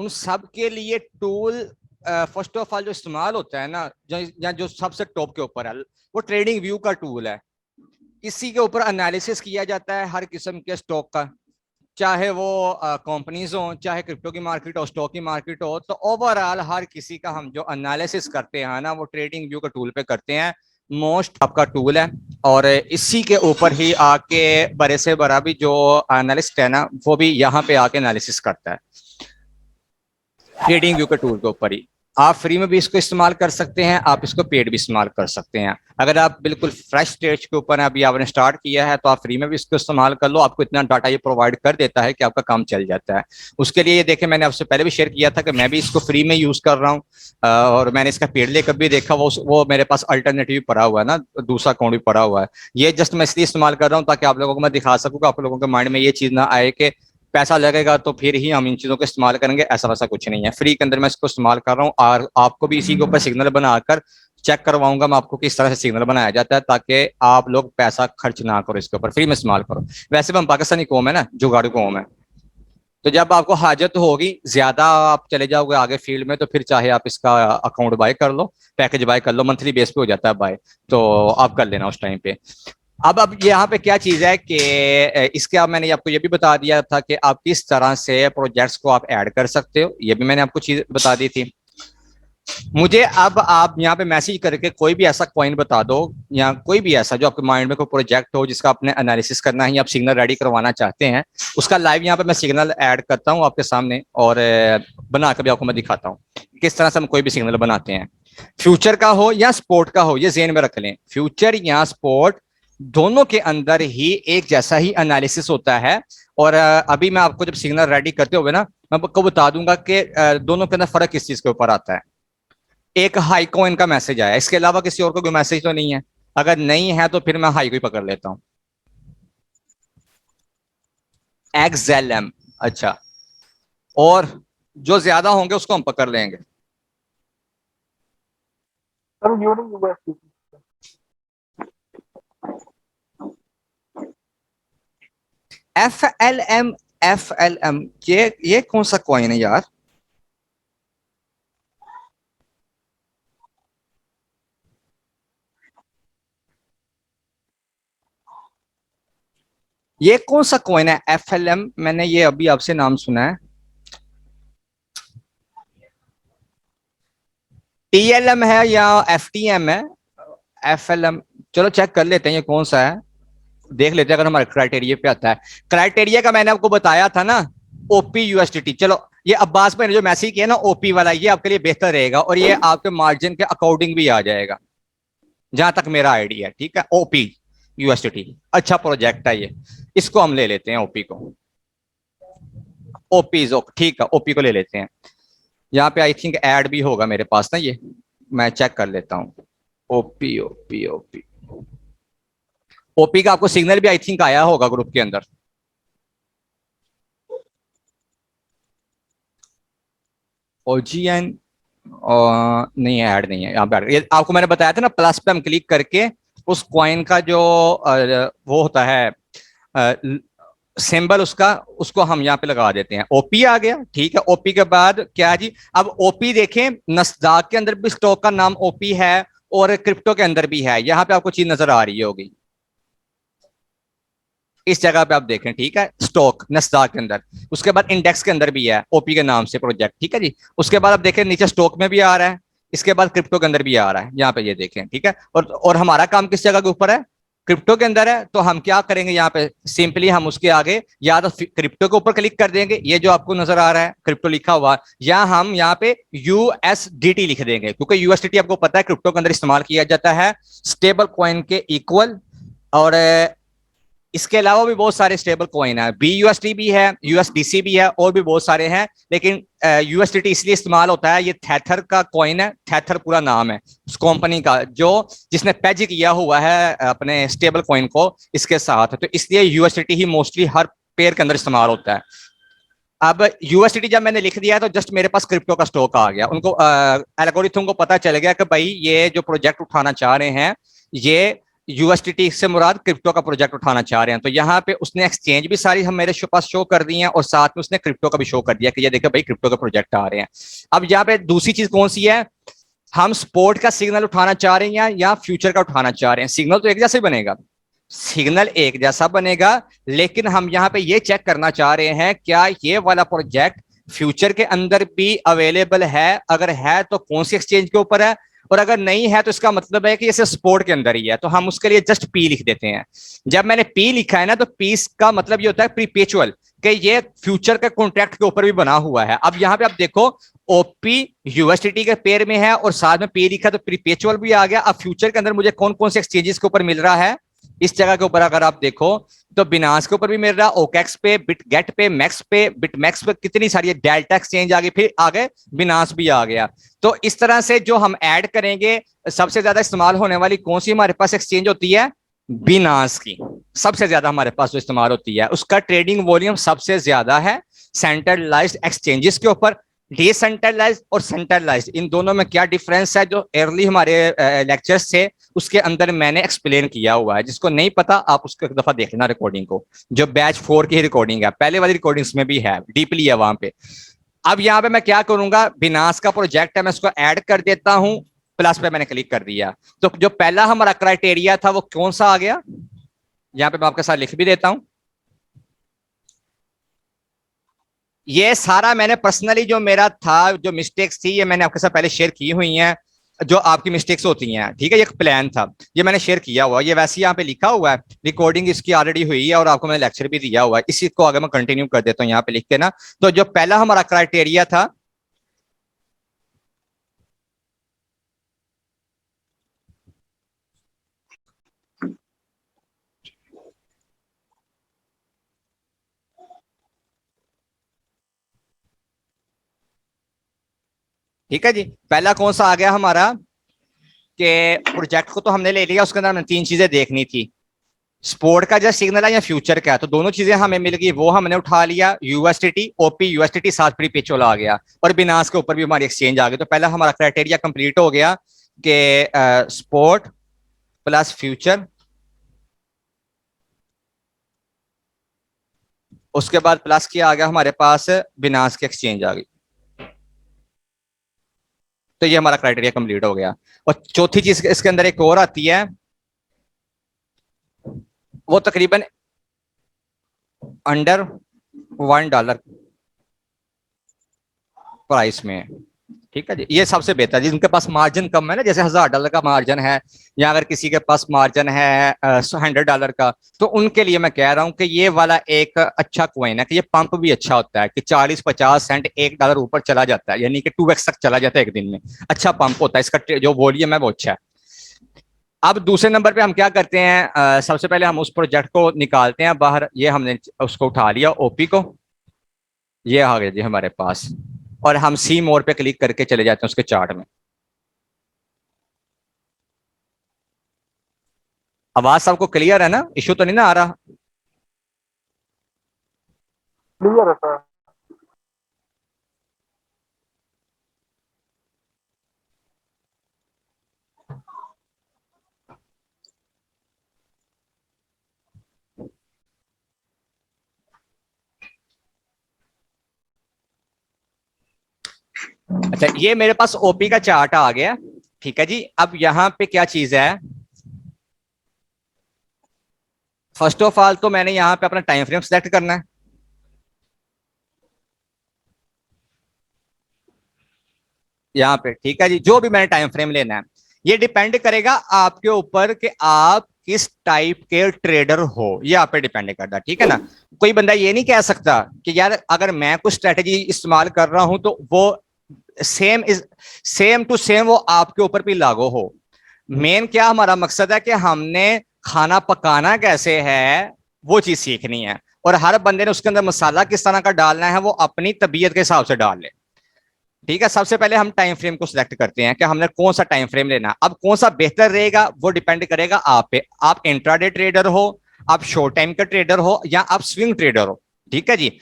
उन सब के लिए टूल फर्स्ट ऑफ ऑल जो इस्तेमाल होता है ना, जो सबसे टॉप के ऊपर है, वो ट्रेडिंग व्यू का टूल है। इसी के ऊपर एनालिसिस किया जाता है हर किस्म के स्टॉक का, चाहे वो कंपनीज हो, चाहे क्रिप्टो की मार्केट हो, स्टॉक की मार्केट हो। तो ओवरऑल हर किसी का हम जो एनालिसिस करते हैं ना, वो ट्रेडिंग व्यू के टूल पे करते हैं। मोस्ट आपका टूल है, और इसी के ऊपर ही आके बड़े से बड़ा भी जो एनालिस्ट है ना, वो भी यहाँ पे आके एनालिसिस करता है ट्रेडिंग व्यू के टूल के ऊपर ही। आप फ्री में भी इसको इस्तेमाल कर सकते हैं, आप इसको पेड भी इस्तेमाल कर सकते हैं। अगर आप बिल्कुल फ्रेश स्टेज के ऊपर अभी आपने स्टार्ट किया है, तो आप फ्री में भी इसको इस्तेमाल कर लो। आपको इतना डाटा ये प्रोवाइड कर देता है कि आपका काम चल जाता है। उसके लिए ये देखें, मैंने आपसे पहले भी शेयर किया था कि मैं भी इसको फ्री में यूज कर रहा हूँ, और मैंने इसका पेड लेकर भी देखा। वो मेरे पास अल्टरनेटिव पड़ा हुआ है ना, दूसरा अकाउंट भी पड़ा हुआ है। ये जस्ट मैं इसलिए इस्तेमाल कर रहा हूँ ताकि आप लोगों को मैं दिखा सकूँ, आप लोगों के माइंड में ये चीज ना आए कि पैसा लगेगा तो फिर ही हम इन चीजों को इस्तेमाल करेंगे। ऐसा वैसा कुछ नहीं है, फ्री के अंदर मैं इसको इस्तेमाल कर रहा हूँ। और आपको भी इसी के ऊपर सिग्नल बनाकर चेक करवाऊंगा मैं आपको किस तरह से सिग्नल बनाया जाता है, ताकि आप लोग पैसा खर्च ना करो, इसके ऊपर फ्री में इस्तेमाल करो। वैसे भी हम पाकिस्तानी कौम है ना, जुगाड़ू कौम है। तो जब आपको हाजत होगी, ज्यादा आप चले जाओगे आगे फील्ड में, तो फिर चाहे आप इसका अकाउंट बाय कर लो, पैकेज बाय कर लो, मंथली बेस पे हो जाता है बाय, तो आप कर लेना उस टाइम पे। अब यहाँ पे क्या चीज है कि इसके अब मैंने आपको ये भी बता दिया था कि आप किस तरह से प्रोजेक्ट्स को आप ऐड कर सकते हो, ये भी मैंने आपको चीज बता दी थी। मुझे अब आप यहाँ पे मैसेज करके कोई भी ऐसा कॉइन बता दो, या कोई भी ऐसा जो आपके माइंड में कोई प्रोजेक्ट हो जिसका आपने एनालिसिस करना है या आप सिग्नल रेडी करवाना चाहते हैं, उसका लाइव यहाँ पे मैं सिग्नल ऐड करता हूँ आपके सामने, और बना कर भी आपको मैं दिखाता हूँ किस तरह से हम कोई भी सिग्नल बनाते हैं। फ्यूचर का हो या स्पोर्ट का हो, ये जेन में रख लें, फ्यूचर या स्पोर्ट दोनों के अंदर ही एक जैसा ही एनालिसिस होता है। और अभी मैं आपको जब सिग्नल रेडी करते हुए ना, मैं आपको बता दूंगा कि दोनों के अंदर फर्क किस चीज के ऊपर आता है। एक हाईको इनका मैसेज आया, इसके अलावा किसी और को कोई मैसेज तो नहीं है? अगर नहीं है तो फिर मैं हाई को ही पकड़ लेता हूँ। एक्सएलएम, अच्छा, और जो ज्यादा होंगे उसको हम पकड़ लेंगे। FLM, FLM, ये कौन सा कॉइन है यार? ये कौन सा कॉइन है FLM? मैंने ये अभी आपसे नाम सुना है। TLM है या FTM है? FLM, चलो चेक कर लेते हैं ये कौन सा है, देख लेते हैं अगर हमारे क्राइटेरिया पे आता है। क्राइटेरिया का मैंने आपको बताया था ना, ओपी यूएसडीटी। चलो, ये अब्बास भाई ने जो मैसेज किया ना ओपी वाला, ये आपके लिए बेहतर रहेगा, और ये आपके मार्जिन के अकॉर्डिंग भी आ जाएगा, जहां तक मेरा आइडिया है। ठीक है, ओपी यूएसडीटी अच्छा प्रोजेक्ट है ये, इसको हम ले लेते हैं ओपी को। ओपी, ठीक है, ओपी को ले लेते हैं। यहाँ पे आई थिंक ऐड भी होगा मेरे पास ना, ये मैं चेक कर लेता हूँ। ओपी ओपी ओपी ओपी का आपको सिग्नल भी आई थिंक आया होगा ग्रुप के अंदर। ओजीएन नहीं है, ऐड नहीं है यहाँ पे। ये आपको मैंने बताया था ना, प्लस पे हम क्लिक करके उस कॉइन का जो वो होता है सिंबल उसका, उसको हम यहाँ पे लगा देते हैं। ओपी आ गया, ठीक है। ओपी के बाद क्या जी, अब ओपी देखें, नस्दाक के अंदर भी स्टॉक का नाम ओपी है, और क्रिप्टो के अंदर भी है। यहाँ पे आपको चीज नजर आ रही होगी, इस जगह पे आप देखें, ठीक है, स्टॉक नस्दाक के अंदर। उसके बाद इंडेक्स के अंदर भी है ओपी के नाम से प्रोजेक्ट, ठीक है जी। उसके बाद आप देखें नीचे स्टॉक में भी आ रहा है, इसके बाद क्रिप्टो के अंदर भी आ रहा है, यहाँ पे ये देखें, ठीक है। और हमारा काम किस जगह के ऊपर है? क्रिप्टो के अंदर है। तो हम क्या करेंगे यहाँ पे, सिंपली हम उसके आगे या तो क्रिप्टो के ऊपर क्लिक कर देंगे, ये जो आपको नजर आ रहा है क्रिप्टो लिखा हुआ, या हम यहाँ पे यूएसडीटी लिख देंगे, क्योंकि यूएसडीटी आपको पता है क्रिप्टो के अंदर इस्तेमाल किया जाता है स्टेबल कॉइन के इक्वल। और इसके अलावा भी बहुत सारे स्टेबल कॉइन है, BUSD भी है, USDC भी है, और भी बहुत सारे हैं। लेकिन USDT इसलिए इस्तेमाल होता है, ये थेथर का कॉइन है, थेथर पूरा नाम है उस कंपनी का जो जिसने पेज किया हुआ है अपने स्टेबल कॉइन को इसके साथ, तो इसलिए USDT ही मोस्टली हर पेयर के अंदर इस्तेमाल होता है। अब USDT जब मैंने लिख दिया है, तो जस्ट मेरे पास क्रिप्टो का स्टॉक आ गया। उनको एल्गोरिथम को पता चल गया कि भाई ये जो प्रोजेक्ट उठाना चाह रहे हैं, ये यूएसटीटी से मुराद क्रिप्टो का प्रोजेक्ट उठाना चाह रहे हैं। तो यहाँ पे उसने एक्सचेंज भी सारी हम मेरे पास शो कर दी है और साथ में उसने क्रिप्टो का भी शो कर दिया कि ये देखो भाई क्रिप्टो का प्रोजेक्ट आ रहे हैं। अब यहाँ पे दूसरी चीज कौन सी है, हम स्पोर्ट का सिग्नल उठाना चाह रहे हैं या फ्यूचर का उठाना चाह रहे हैं। सिग्नल तो एक जैसा ही बनेगा, सिग्नल एक जैसा बनेगा, लेकिन हम यहाँ पे ये चेक करना चाह रहे हैं क्या ये वाला प्रोजेक्ट फ्यूचर के अंदर भी अवेलेबल है, अगर है तो कौन सी एक्सचेंज के ऊपर है, और अगर नहीं है तो इसका मतलब है कि ये स्पोर्ट के अंदर ही है। तो हम उसके लिए जस्ट पी लिख देते हैं। जब मैंने पी लिखा है ना तो पी का मतलब ये होता है प्रीपेचुअल, कि ये फ्यूचर के कॉन्ट्रैक्ट के ऊपर भी बना हुआ है। अब यहाँ पे आप देखो ओपी यूएसटीटी के पेयर में है और साथ में पी लिखा, तो प्रीपेचुअल भी आ गया। अब फ्यूचर के अंदर मुझे कौन कौन से एक्सचेंजेस के ऊपर मिल रहा है, इस जगह के ऊपर अगर आप देखो तो बिनास के ऊपर भी मिल रहा, ओकेक्स पे, बिटगेट पे, मैक्स पे, बिटमैक्स पे, कितनी सारी डेल्टा एक्सचेंज आ गई, फिर आगे बिनास भी आ गया। तो इस तरह से जो हम ऐड करेंगे, सबसे ज्यादा इस्तेमाल होने वाली कौन सी हमारे पास एक्सचेंज होती है, बिनास की सबसे ज्यादा हमारे पास जो इस्तेमाल होती है, उसका ट्रेडिंग वॉल्यूम सबसे ज्यादा है सेंट्रलाइज्ड एक्सचेंजेस के ऊपर। डिसेंट्रलाइज्ड और सेंट्रलाइज्ड, इन दोनों में क्या डिफरेंस है, जो अर्ली हमारे लेक्चर्स थे उसके अंदर मैंने एक्सप्लेन किया हुआ है। जिसको नहीं पता आप उसको एक दफा देख लेना रिकॉर्डिंग को, जो बैच 4 की रिकॉर्डिंग है, पहले वाली रिकॉर्डिंग्स में भी है, डीपली है वहां पे। अब यहाँ पे मैं क्या करूंगा, बिनास का प्रोजेक्ट है, मैं उसको ऐड कर देता हूं, प्लस पे मैंने क्लिक कर दिया। तो जो पहला हमारा क्राइटेरिया था वो कौन सा आ गया, यहाँ पे मैं आपके साथ लिख भी देता हूं। ये सारा मैंने पर्सनली जो मेरा था, जो मिस्टेक्स थी, ये मैंने आपके साथ पहले शेयर की हुई हैं, जो आपकी मिस्टेक्स होती हैं, ठीक है। ये प्लान था, ये मैंने शेयर किया हुआ, ये वैसे यहाँ पे लिखा हुआ है, रिकॉर्डिंग इसकी ऑलरेडी हुई है और आपको मैंने लेक्चर भी दिया हुआ है। इसी को आगे मैं कंटिन्यू कर देता हूँ यहाँ पे लिख के ना। तो जो पहला हमारा क्राइटेरिया था, ठीक है जी, पहला कौन सा आ गया हमारा, कि प्रोजेक्ट को तो हमने ले लिया, उसके अंदर हमने 3 चीजें देखनी थी, स्पोर्ट का जो सिग्नल है या फ्यूचर का है, तो दोनों चीजें हमें मिल गई, वो हमने उठा लिया। यूएसटीटी ओपी यूएसटीटी साथ प्रीपेचुअल आ गया और बिनास के ऊपर भी हमारी एक्सचेंज आ गई। तो पहला हमारा क्राइटेरिया कंप्लीट हो गया कि स्पोर्ट प्लस फ्यूचर, उसके बाद प्लस किया आ गया हमारे पास, बिनास की एक्सचेंज आ गई। तो ये हमारा क्राइटेरिया कंप्लीट हो गया। और चौथी चीज इसके अंदर एक और आती है, वो तकरीबन अंडर $1 प्राइस में है, ठीक है जी। ये सबसे बेहतर, जिनके पास मार्जिन कम है ना, जैसे $1000 का मार्जिन है, या अगर किसी के पास मार्जिन है $100 का, तो उनके लिए मैं कह रहा हूं कि ये वाला एक अच्छा कॉइन है, कि ये पंप भी अच्छा होता है, कि 40-50 सेंट $1 ऊपर चला जाता है, यानी कि 2x तक चला जाता है एक दिन में। अच्छा पंप होता है इसका, जो वॉल्यूम है वो अच्छा है। अब दूसरे नंबर पे हम क्या करते हैं, सबसे पहले हम उस प्रोजेक्ट को निकालते हैं बाहर। ये हमने उसको उठा लिया ओपी को, ये आ गया जी हमारे पास, और हम सी मोर पे क्लिक करके चले जाते हैं उसके चार्ट में। आवाज सबको क्लियर है ना, इशू तो नहीं ना आ रहा? क्लियर है सर। अच्छा, ये मेरे पास ओपी का चार्ट आ गया, ठीक है जी। अब यहाँ पे क्या चीज है, फर्स्ट ऑफ ऑल तो मैंने यहाँ पे अपना टाइम फ्रेम सेलेक्ट करना है, यहाँ पे, ठीक है जी। जो भी मैंने टाइम फ्रेम लेना है, ये डिपेंड करेगा आपके ऊपर कि आप किस टाइप के ट्रेडर हो, ये आप पे डिपेंड करता है, ठीक है ना। कोई बंदा ये नहीं कह सकता कि यार अगर मैं कुछ स्ट्रेटेजी इस्तेमाल कर रहा हूं तो वो सेम टू सेम वो आपके ऊपर भी लागू हो। मेन क्या हमारा मकसद है कि हमने खाना पकाना कैसे है वो चीज सीखनी है, और हर बंदे ने उसके अंदर मसाला किस तरह का डालना है वो अपनी तबीयत के हिसाब से डाल ले, ठीक है। सबसे पहले हम टाइम फ्रेम को सिलेक्ट करते हैं कि हमने कौन सा टाइम फ्रेम लेना। अब कौन सा बेहतर रहेगा वो डिपेंड करेगा आप पे, आप इंट्राडे ट्रेडर हो, आप शॉर्ट टाइम का ट्रेडर हो, या आप स्विंग ट्रेडर हो, ठीक है जी।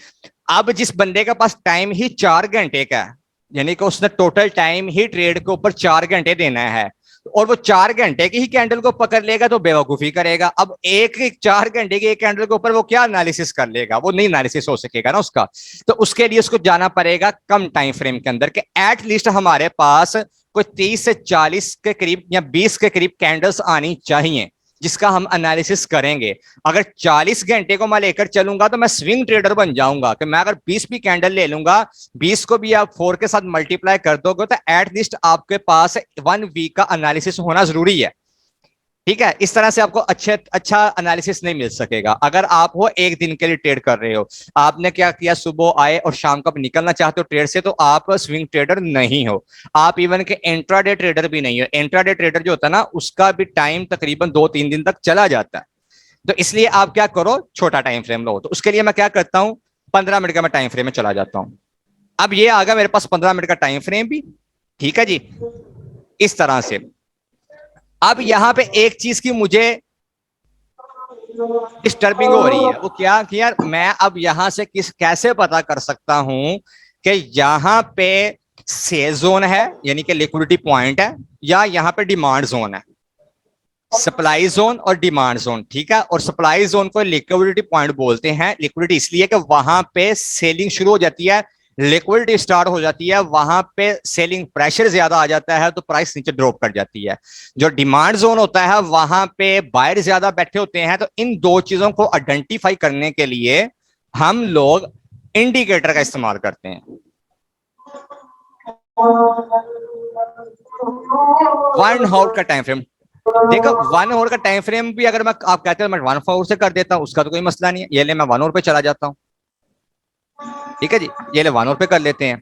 अब जिस बंदे के पास टाइम ही 4 घंटे का है, यानी कि उसने टोटल टाइम ही ट्रेड के ऊपर 4 घंटे देना है, और वो 4 घंटे की ही कैंडल को पकड़ लेगा तो बेवकूफी करेगा। अब एक 4 घंटे की एक कैंडल के ऊपर वो क्या एनालिसिस कर लेगा, वो नहीं एनालिसिस हो सकेगा ना उसका। तो उसके लिए उसको जाना पड़ेगा कम टाइम फ्रेम के अंदर, कि एटलीस्ट हमारे पास कोई 30 से 40 के करीब या 20 के करीब कैंडल्स आनी चाहिए जिसका हम एनालिसिस करेंगे। अगर 40 घंटे को मैं लेकर चलूंगा तो मैं स्विंग ट्रेडर बन जाऊंगा, कि मैं अगर 20 भी कैंडल ले लूंगा, 20 को भी आप 4 के साथ मल्टीप्लाई कर दोगे तो एटलीस्ट आपके पास 1 वीक का एनालिसिस होना जरूरी है। ठीक है, इस तरह से आपको अच्छा एनालिसिस नहीं मिल सकेगा अगर आप वो एक दिन के लिए ट्रेड कर रहे हो। आपने क्या किया, सुबह आए और शाम को निकलना चाहते हो ट्रेड से, तो आप स्विंग ट्रेडर नहीं हो, आप इवन के इंट्राडे ट्रेडर भी नहीं हो। इंट्राडे ट्रेडर जो होता है ना, उसका भी टाइम तकरीबन 2-3 दिन तक चला जाता है। तो इसलिए आप क्या करो, छोटा टाइम फ्रेम लो। तो उसके लिए मैं क्या करता हूं, 15 मिनट का मैं टाइम फ्रेम में चला जाता हूं। अब ये आ गया मेरे पास 15 मिनट का टाइम फ्रेम भी। ठीक है जी, इस तरह से। अब यहां पे एक चीज की मुझे डिस्टर्बिंग हो रही है, वो क्या कि यार मैं अब यहां से कैसे पता कर सकता हूं कि यहां पे सेल जोन है यानी कि लिक्विडिटी पॉइंट है, या यहां पे डिमांड जोन है। सप्लाई जोन और डिमांड जोन, ठीक है। और सप्लाई जोन को लिक्विडिटी पॉइंट बोलते हैं। लिक्विडिटी इसलिए कि वहां पे सेलिंग शुरू हो जाती है, लिक्विडिटी स्टार्ट हो जाती है, वहां पे सेलिंग प्रेशर ज्यादा आ जाता है तो प्राइस नीचे ड्रॉप कर जाती है। जो डिमांड जोन होता है वहां पे बायर ज्यादा बैठे होते हैं। तो इन दो चीजों को आइडेंटिफाई करने के लिए हम लोग इंडिकेटर का इस्तेमाल करते हैं। 1 आवर का टाइम फ्रेम, देखो 1 आवर का टाइम फ्रेम भी अगर मैं आप कहते हैं मैं 1 आवर से कर देता हूं, उसका तो कोई मसला नहीं है। ये ले मैं 1 आवर पे चला जाता हूं। ठीक है जी, ये ले 1 आवर पे कर लेते हैं।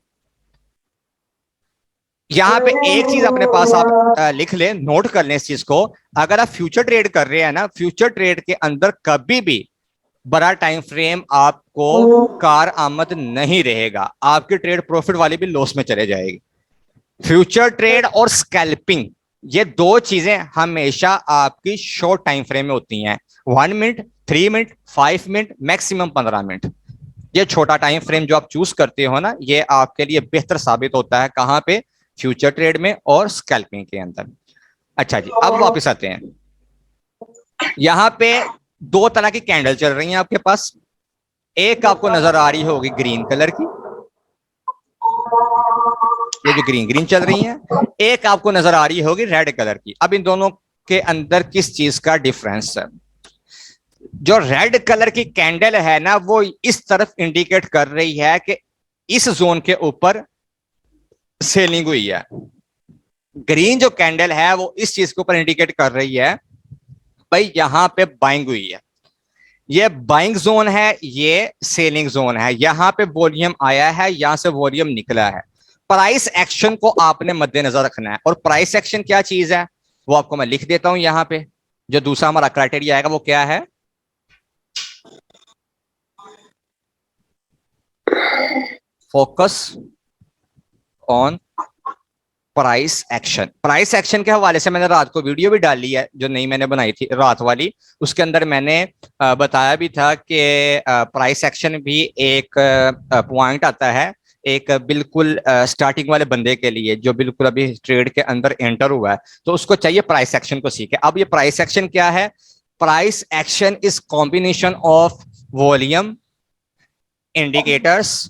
यहां पे एक चीज अपने पास आप लिख लें, नोट कर लें इस चीज को। अगर आप फ्यूचर ट्रेड कर रहे हैं ना, फ्यूचर ट्रेड के अंदर कभी भी बड़ा टाइम फ्रेम आपको कार आमद नहीं रहेगा, आपकी ट्रेड प्रॉफिट वाली भी लॉस में चले जाएगी। फ्यूचर ट्रेड और स्कैल्पिंग, ये दो चीजें हमेशा आपकी शॉर्ट टाइम फ्रेम में होती हैं। 1 minute, 3 minute, 5 minute, maximum 15 minute. ये छोटा टाइम फ्रेम जो आप चूज करते हो ना, ये आपके लिए बेहतर साबित होता है। कहां पे, फ्यूचर ट्रेड में और स्कैल्पिंग के अंदर। अच्छा जी, अब वापस आते हैं। यहां पे दो तरह की कैंडल चल रही हैं आपके पास। एक आपको नजर आ रही होगी ग्रीन कलर की, ये जो ग्रीन ग्रीन चल रही है। एक आपको नजर आ रही होगी रेड कलर की। अब इन दोनों के अंदर किस चीज का डिफरेंस है? जो रेड कलर की कैंडल है ना, वो इस तरफ इंडिकेट कर रही है कि इस जोन के ऊपर सेलिंग हुई है। ग्रीन जो कैंडल है वो इस चीज के ऊपर इंडिकेट कर रही है भाई यहां पे बाइंग हुई है। ये बाइंग जोन है, ये सेलिंग जोन है। यहां पे वॉल्यूम आया है, यहां से वॉल्यूम निकला है। प्राइस एक्शन को आपने मद्देनजर रखना है। और प्राइस एक्शन क्या चीज है वो आपको मैं लिख देता हूं यहां पे। जो दूसरा हमारा क्राइटेरिया आएगा वो क्या है, focus on price action. Price action के हवाले से मैंने रात को वीडियो भी डाली है, जो नहीं मैंने बनाई थी रात वाली। उसके अंदर मैंने बताया भी था कि प्राइस एक्शन भी एक पॉइंट आता है, एक बिल्कुल स्टार्टिंग वाले बंदे के लिए जो बिल्कुल अभी ट्रेड के अंदर एंटर हुआ है, तो उसको चाहिए प्राइस एक्शन को सीखे। अब ये प्राइस एक्शन क्या है? Price action is combination of volume, indicators,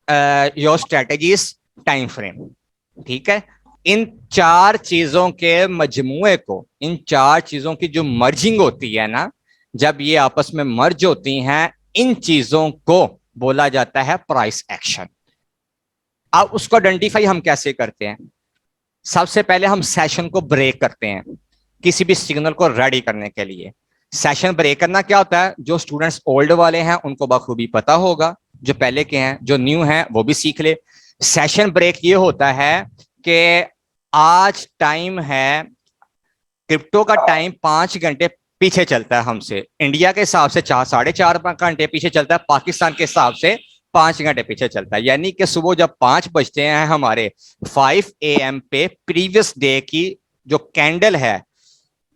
your strategies, time frame. ठीक है, इन चार चीजों के मजमूए को, इन चार चीजों की जो मर्जिंग होती है ना, जब ये आपस में मर्ज होती हैं, इन चीजों को बोला जाता है प्राइस एक्शन। अब उसको आइडेंटिफाई हम कैसे करते हैं? सबसे पहले हम सेशन को ब्रेक करते हैं किसी भी सिग्नल को रेडी करने के लिए। सेशन ब्रेक करना क्या होता है? जो स्टूडेंट्स ओल्ड वाले हैं उनको बखूबी पता होगा, जो पहले के हैं, जो न्यू हैं वो भी सीख ले। सेशन ब्रेक ये होता है कि आज टाइम है, क्रिप्टो का टाइम 5 घंटे पीछे चलता है हमसे। इंडिया के हिसाब से 4-4.5 घंटे पीछे चलता है, पाकिस्तान के हिसाब से 5 घंटे पीछे चलता है। यानी कि सुबह जब 5 बजते हैं हमारे 5 AM पे प्रीवियस डे की जो कैंडल है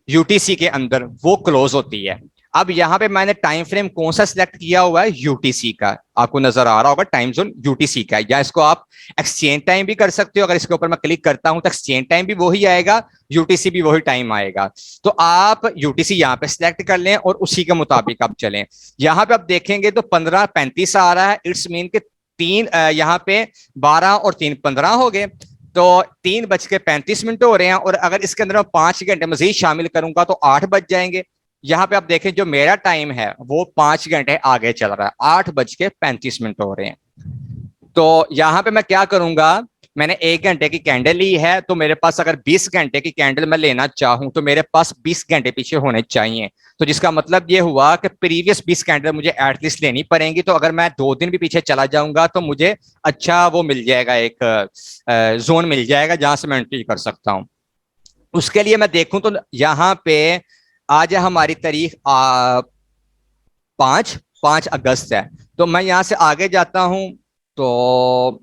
यूटीसी के अंदर वो क्लोज होती है। अब यहाँ पे मैंने टाइम फ्रेम कौन सा सिलेक्ट किया हुआ है, यूटीसी का, आपको नजर आ रहा होगा टाइम जोन यूटीसी का है। या इसको आप एक्सचेंज टाइम भी कर सकते हो, अगर इसके ऊपर मैं क्लिक करता हूं तो एक्सचेंज टाइम भी वही आएगा, यूटीसी भी वही टाइम आएगा। तो आप यूटीसी यहाँ पे सिलेक्ट कर लें और उसी के मुताबिक आप चलें। यहाँ पे आप देखेंगे तो 15:35 आ रहा है, इट्स मीन के यहाँ पे 12 और 3 15 हो गए, तो 3:35 हो रहे हैं। और अगर इसके अंदर मैं 5 घंटे मजीद शामिल करूंगा तो 8 बज जाएंगे। यहाँ पे आप देखें जो मेरा टाइम है वो 5 घंटे आगे चल रहा है, 8:35 हो रहे हैं। तो यहाँ पे मैं क्या करूंगा, मैंने 1 घंटे की कैंडल ली है, तो मेरे पास अगर 20 घंटे की कैंडल मैं लेना चाहूं तो मेरे पास 20 घंटे पीछे होने चाहिए। तो जिसका मतलब ये हुआ कि प्रीवियस 20 कैंडल मुझे एटलीस्ट लेनी पड़ेंगी। तो अगर मैं 2 दिन भी पीछे चला जाऊंगा तो मुझे अच्छा वो मिल जाएगा, एक जोन मिल जाएगा जहां से मैं एंट्री कर सकता हूं। उसके लिए मैं देखूं तो यहाँ पे आज हमारी तारीख 5 अगस्त है। तो मैं यहां से आगे जाता हूं तो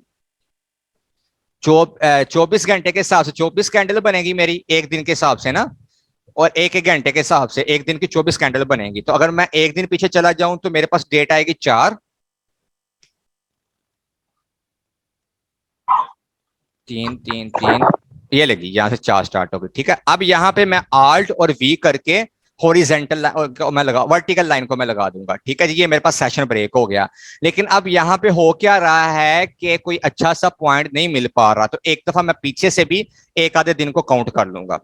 24 घंटे के हिसाब से 24 कैंडल बनेगी मेरी एक दिन के हिसाब से ना, और एक एक घंटे के हिसाब से एक दिन की 24 कैंडल बनेगी। तो अगर मैं एक दिन पीछे चला जाऊं तो मेरे पास डेट आएगी 4 3 3 3, ये लगी यहां से 4 स्टार्ट होगी। ठीक है, अब यहाँ पे मैं आल्ट और वी करके हॉरिजेंटल मैं लगा वर्टिकल लाइन को मैं लगा दूंगा। ठीक है जी, ये मेरे पास सेशन ब्रेक हो गया। लेकिन अब यहाँ पे हो क्या रहा है कि कोई अच्छा सा पॉइंट नहीं मिल पा रहा, तो एक दफा मैं पीछे से भी एक आधे दिन को काउंट कर लूंगा।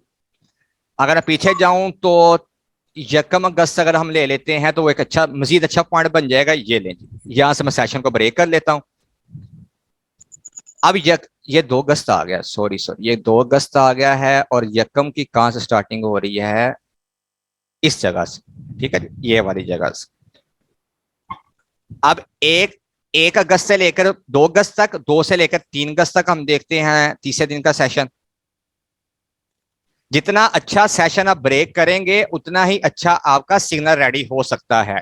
अगर मैं पीछे जाऊं तो 1 अगस्त अगर हम ले लेते हैं तो वो एक अच्छा मजीद अच्छा पॉइंट बन जाएगा। ये लें, यहां से मैं सेशन को ब्रेक कर लेता हूं। अब ये 2 अगस्त आ गया, सॉरी ये 2 अगस्त आ गया है, और यकम की कहां से स्टार्टिंग हो रही है, इस जगह से। ठीक है, ये वाली जगह से। अब 1 अगस्त से लेकर 2 अगस्त तक, 2 से लेकर 3 अगस्त तक हम देखते हैं तीसरे दिन का सेशन। जितना अच्छा सेशन आप ब्रेक करेंगे उतना ही अच्छा आपका सिग्नल रेडी हो सकता है।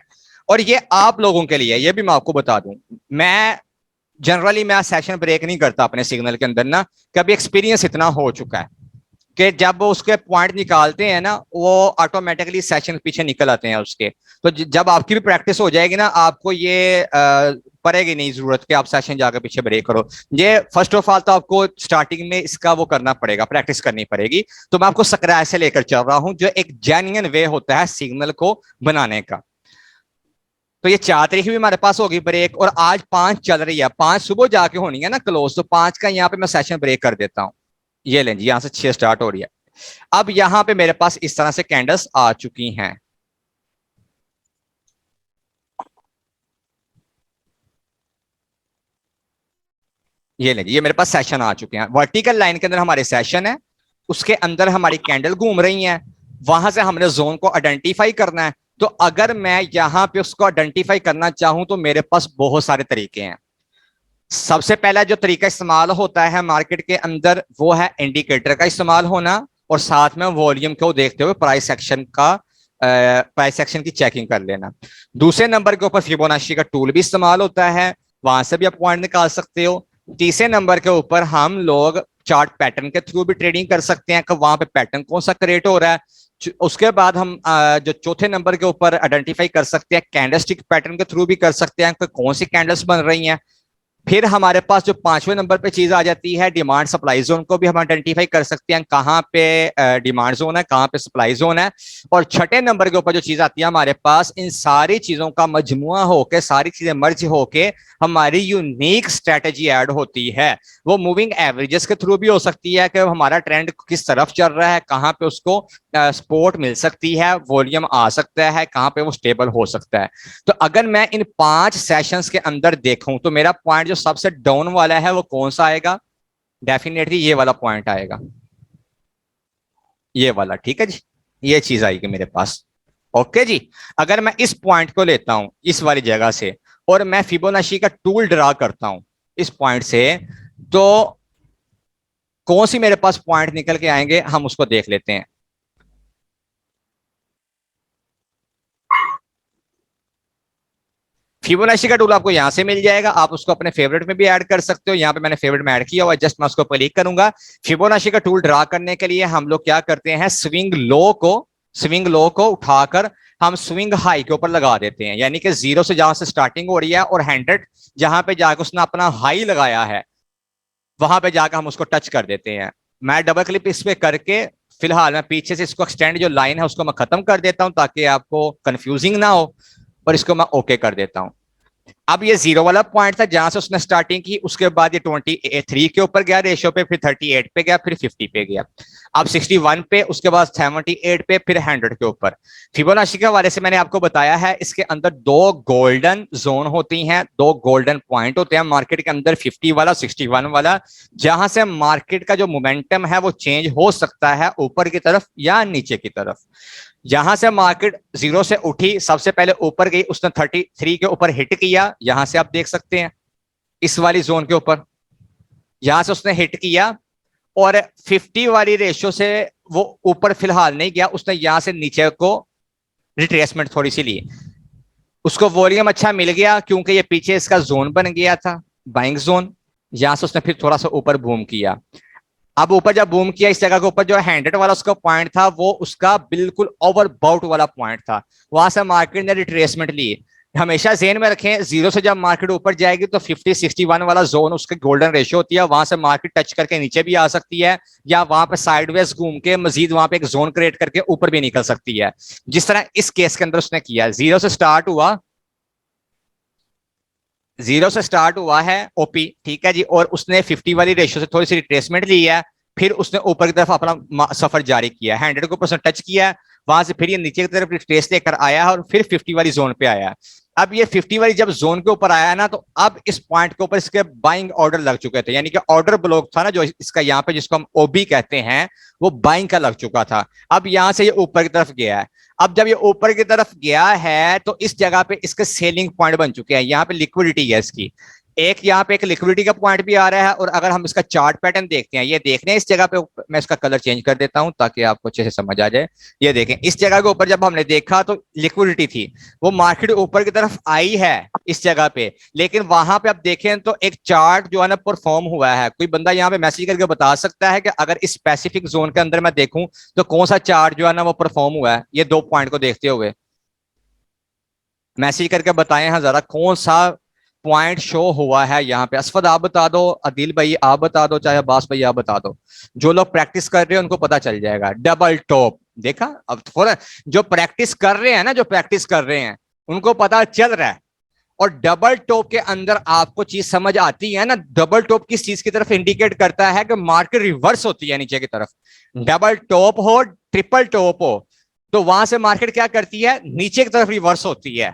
और ये आप लोगों के लिए, ये भी मैं आपको बता दूं, मैं जनरली मैं सेशन ब्रेक नहीं करता अपने सिग्नल के अंदर ना, कभी एक्सपीरियंस इतना हो चुका है कि जब वो उसके पॉइंट निकालते हैं ना वो ऑटोमेटिकली सेशन पीछे निकल आते हैं उसके। तो जब आपकी भी प्रैक्टिस हो जाएगी ना, आपको ये पड़ेगी नहीं जरूरत कि आप सेशन जाकर पीछे ब्रेक करो। ये फर्स्ट ऑफ ऑल तो आपको स्टार्टिंग में इसका वो करना पड़ेगा, प्रैक्टिस करनी पड़ेगी। तो मैं आपको स्क्रैच से लेकर चल रहा हूं जो एक जेन्युइन वे होता है सिग्नल को बनाने का। तो ये 4 तारीख भी हमारे पास होगी ब्रेक, और आज 5 चल रही है, 5 सुबह जाके होनी है ना क्लोज, तो 5 का यहाँ पे मैं सेशन ब्रेक कर देता हूँ। ये लें जी, यहां से 6 स्टार्ट हो रही है। अब यहां पे मेरे पास इस तरह से कैंडल्स आ चुकी हैं। ये लें जी, ये मेरे पास सेशन आ चुके हैं। वर्टिकल लाइन के अंदर हमारे सेशन है, उसके अंदर हमारी कैंडल घूम रही हैं। वहां से हमने जोन को आइडेंटिफाई करना है। तो अगर मैं यहां पे उसको आइडेंटिफाई करना चाहूं तो मेरे पास बहुत सारे तरीके हैं। सबसे पहला जो तरीका इस्तेमाल होता है मार्केट के अंदर वो है इंडिकेटर का इस्तेमाल होना, और साथ में वॉल्यूम को देखते हुए प्राइस एक्शन की चेकिंग कर लेना। दूसरे नंबर के ऊपर फिबोनाची का टूल भी इस्तेमाल होता है, वहां से भी आप पॉइंट निकाल सकते हो। तीसरे नंबर के ऊपर हम लोग चार्ट पैटर्न के थ्रू भी ट्रेडिंग कर सकते हैं कि वहां पे पैटर्न कौन सा क्रिएट हो रहा है। उसके बाद हम जो चौथे नंबर के ऊपर आइडेंटिफाई कर सकते हैं कैंडलस्टिक पैटर्न के थ्रू भी कर सकते हैं कि कौन सी कैंडल्स बन रही हैं। फिर हमारे पास जो 5वें नंबर पे चीज आ जाती है डिमांड सप्लाई जोन को भी हम आइडेंटिफाई कर सकते हैं, कहाँ पे डिमांड जोन है, कहाँ पे सप्लाई जोन है। और छठे नंबर के ऊपर जो चीज आती है हमारे पास, इन सारी चीजों का मजमुआ होके, सारी चीजें मर्ज होके हमारी यूनिक स्ट्रेटेजी ऐड होती है। वो मूविंग एवरेजेस के थ्रू भी हो सकती है कि हमारा ट्रेंड किस तरफ चल रहा है, कहाँ पे उसको सपोर्ट मिल सकती है, वॉल्यूम आ सकता है, कहाँ पे वो स्टेबल हो सकता है। तो अगर मैं इन 5 सेशंस के अंदर देखूं तो मेरा पॉइंट जो सबसे डाउन वाला है वो कौन सा आएगा, डेफिनेटली ये वाला पॉइंट आएगा, ये वाला। ठीक है जी, ये चीज आएगी मेरे पास। ओके जी, अगर मैं इस पॉइंट को लेता हूं इस वाली जगह से और मैं फिबोनाची का टूल ड्रा करता हूं इस पॉइंट से, तो कौन सी मेरे पास पॉइंट निकल के आएंगे हम उसको देख लेते हैं। फिबोनाची का टूल आपको यहां से मिल जाएगा, आप उसको अपने फेवरेट में भी ऐड कर सकते हो। यहाँ पे मैंने फेवरेट में ऐड किया हुआ, जस्ट मैं उसको क्लिक करूंगा। फिबोनाची का टूल ड्रा करने के लिए हम लोग क्या करते हैं, स्विंग लो को उठाकर हम स्विंग हाई के ऊपर लगा देते हैं, यानी कि 0 से जहां से स्टार्टिंग हो रही है और 100 जहां पे जाकर उसने अपना हाई लगाया है वहां पे जाकर हम उसको टच कर देते हैं। मैं डबल क्लिक इस पे करके फिलहाल मैं पीछे से इसको एक्सटेंड जो लाइन है उसको मैं खत्म कर देता हूं ताकि आपको कंफ्यूजिंग ना हो, और इसको मैं ओके कर देता हूं। अब ये 0 वाला पॉइंट था जहां से उसने स्टार्टिंग की, उसके बाद ये 23 के ऊपर गया रेशियो पे, फिर 38 पे गया, फिर 50 पे गया, अब 61 पे, उसके बाद 78 पे, फिर 100 के ऊपर। फिबोनाची के हवाले से मैंने आपको बताया है इसके अंदर दो गोल्डन जोन होती हैं, दो गोल्डन पॉइंट होते हैं मार्केट के अंदर, 50 वाला, 61 वाला, जहां से मार्केट का जो मोमेंटम है वो चेंज हो सकता है ऊपर की तरफ या नीचे की तरफ। यहां से मार्केट 0 से उठी, सबसे पहले ऊपर गई, उसने 33 के ऊपर हिट किया, यहां से आप देख सकते हैं इस वाली जोन के ऊपर, यहां से उसने हिट किया और 50 वाली रेशियो से वो ऊपर फिलहाल नहीं गया, उसने यहां से नीचे को रिट्रेसमेंट थोड़ी सी ली, उसको वॉल्यूम अच्छा मिल गया क्योंकि ये पीछे इसका जोन बन गया था, बाइंग जोन। यहां से उसने फिर थोड़ा सा ऊपर बूम किया। अब ऊपर जब बूम किया, इस जगह के ऊपर जो 100 वाला उसका पॉइंट था वो उसका बिल्कुल ओवरबाउट वाला पॉइंट था, वहां से मार्केट ने रिट्रेसमेंट ली। हमेशा ज़हन में रखें 0 से जब मार्केट ऊपर जाएगी तो 50-61 वाला जोन उसके गोल्डन रेशियो होती है, वहां से मार्केट टच करके नीचे भी आ सकती है या वहां पे साइडवेज घूम के मजीद वहां पे एक जोन क्रिएट करके ऊपर भी निकल सकती है, जिस तरह इस केस के अंदर उसने किया। 0 से स्टार्ट हुआ, 0 से स्टार्ट हुआ है ओपी, ठीक है जी, और उसने 50 वाली रेशियो से थोड़ी सी रिट्रेसमेंट ली है, फिर उसने ऊपर की तरफ अपना सफर जारी किया, 100 को उसने टच किया, वहां से फिर ये नीचे की तरफ रिट्रेस लेकर आया है और फिर 50 वाली जोन पे आया। अब ये 50 वाली जब जोन के ऊपर आया ना, तो अब इस पॉइंट के ऊपर इसके बाइंग ऑर्डर लग चुके थे, यानी कि ऑर्डर ब्लॉक था ना जो इसका यहाँ पे जिसको हम ओबी कहते हैं, वो बाइंग का लग चुका था। अब यहां से ये ऊपर की तरफ गया है, अब जब ये ऊपर की तरफ गया है तो इस जगह पे इसके सेलिंग पॉइंट बन चुके हैं, यहाँ पे लिक्विडिटी है इसकी, एक यहाँ पे एक लिक्विडिटी का पॉइंट भी आ रहा है। और अगर हम इसका चार्ट पैटर्न देखते हैं, ये देख रहे हैं इस जगह पे, मैं इसका कलर चेंज कर देता हूं ताकि आपको अच्छे से समझ आ जाए। ये देखें इस जगह के ऊपर जब हमने देखा तो लिक्विडिटी थी, वो मार्केट ऊपर की तरफ आई है इस जगह पे, लेकिन वहां पे आप देखें तो एक चार्ट जो है ना परफॉर्म हुआ है। कोई बंदा यहाँ पे मैसेज करके बता सकता है कि अगर इस स्पेसिफिक जोन के अंदर मैं देखूं तो कौन सा चार्ट जो है ना वो परफॉर्म हुआ है, ये दो पॉइंट को देखते हुए मैसेज करके बताएं हाँ जरा, कौन सा पॉइंट शो हुआ है यहाँ पे। असफद आप बता दो, अदिल भाई आप बता दो, चाहे अब्बास भाई आप बता दो, जो लोग प्रैक्टिस कर रहे हैं उनको पता चल जाएगा। डबल टॉप देखा, अब थोड़ा जो प्रैक्टिस कर रहे हैं ना, जो प्रैक्टिस कर रहे हैं उनको पता चल रहा है। और डबल टॉप के अंदर आपको चीज समझ आती है ना, डबल टॉप किस चीज की तरफ इंडिकेट करता है कि मार्केट रिवर्स होती है नीचे की तरफ। डबल टॉप हो, ट्रिपल टॉप हो, तो वहां से मार्केट क्या करती है, नीचे की तरफ रिवर्स होती है।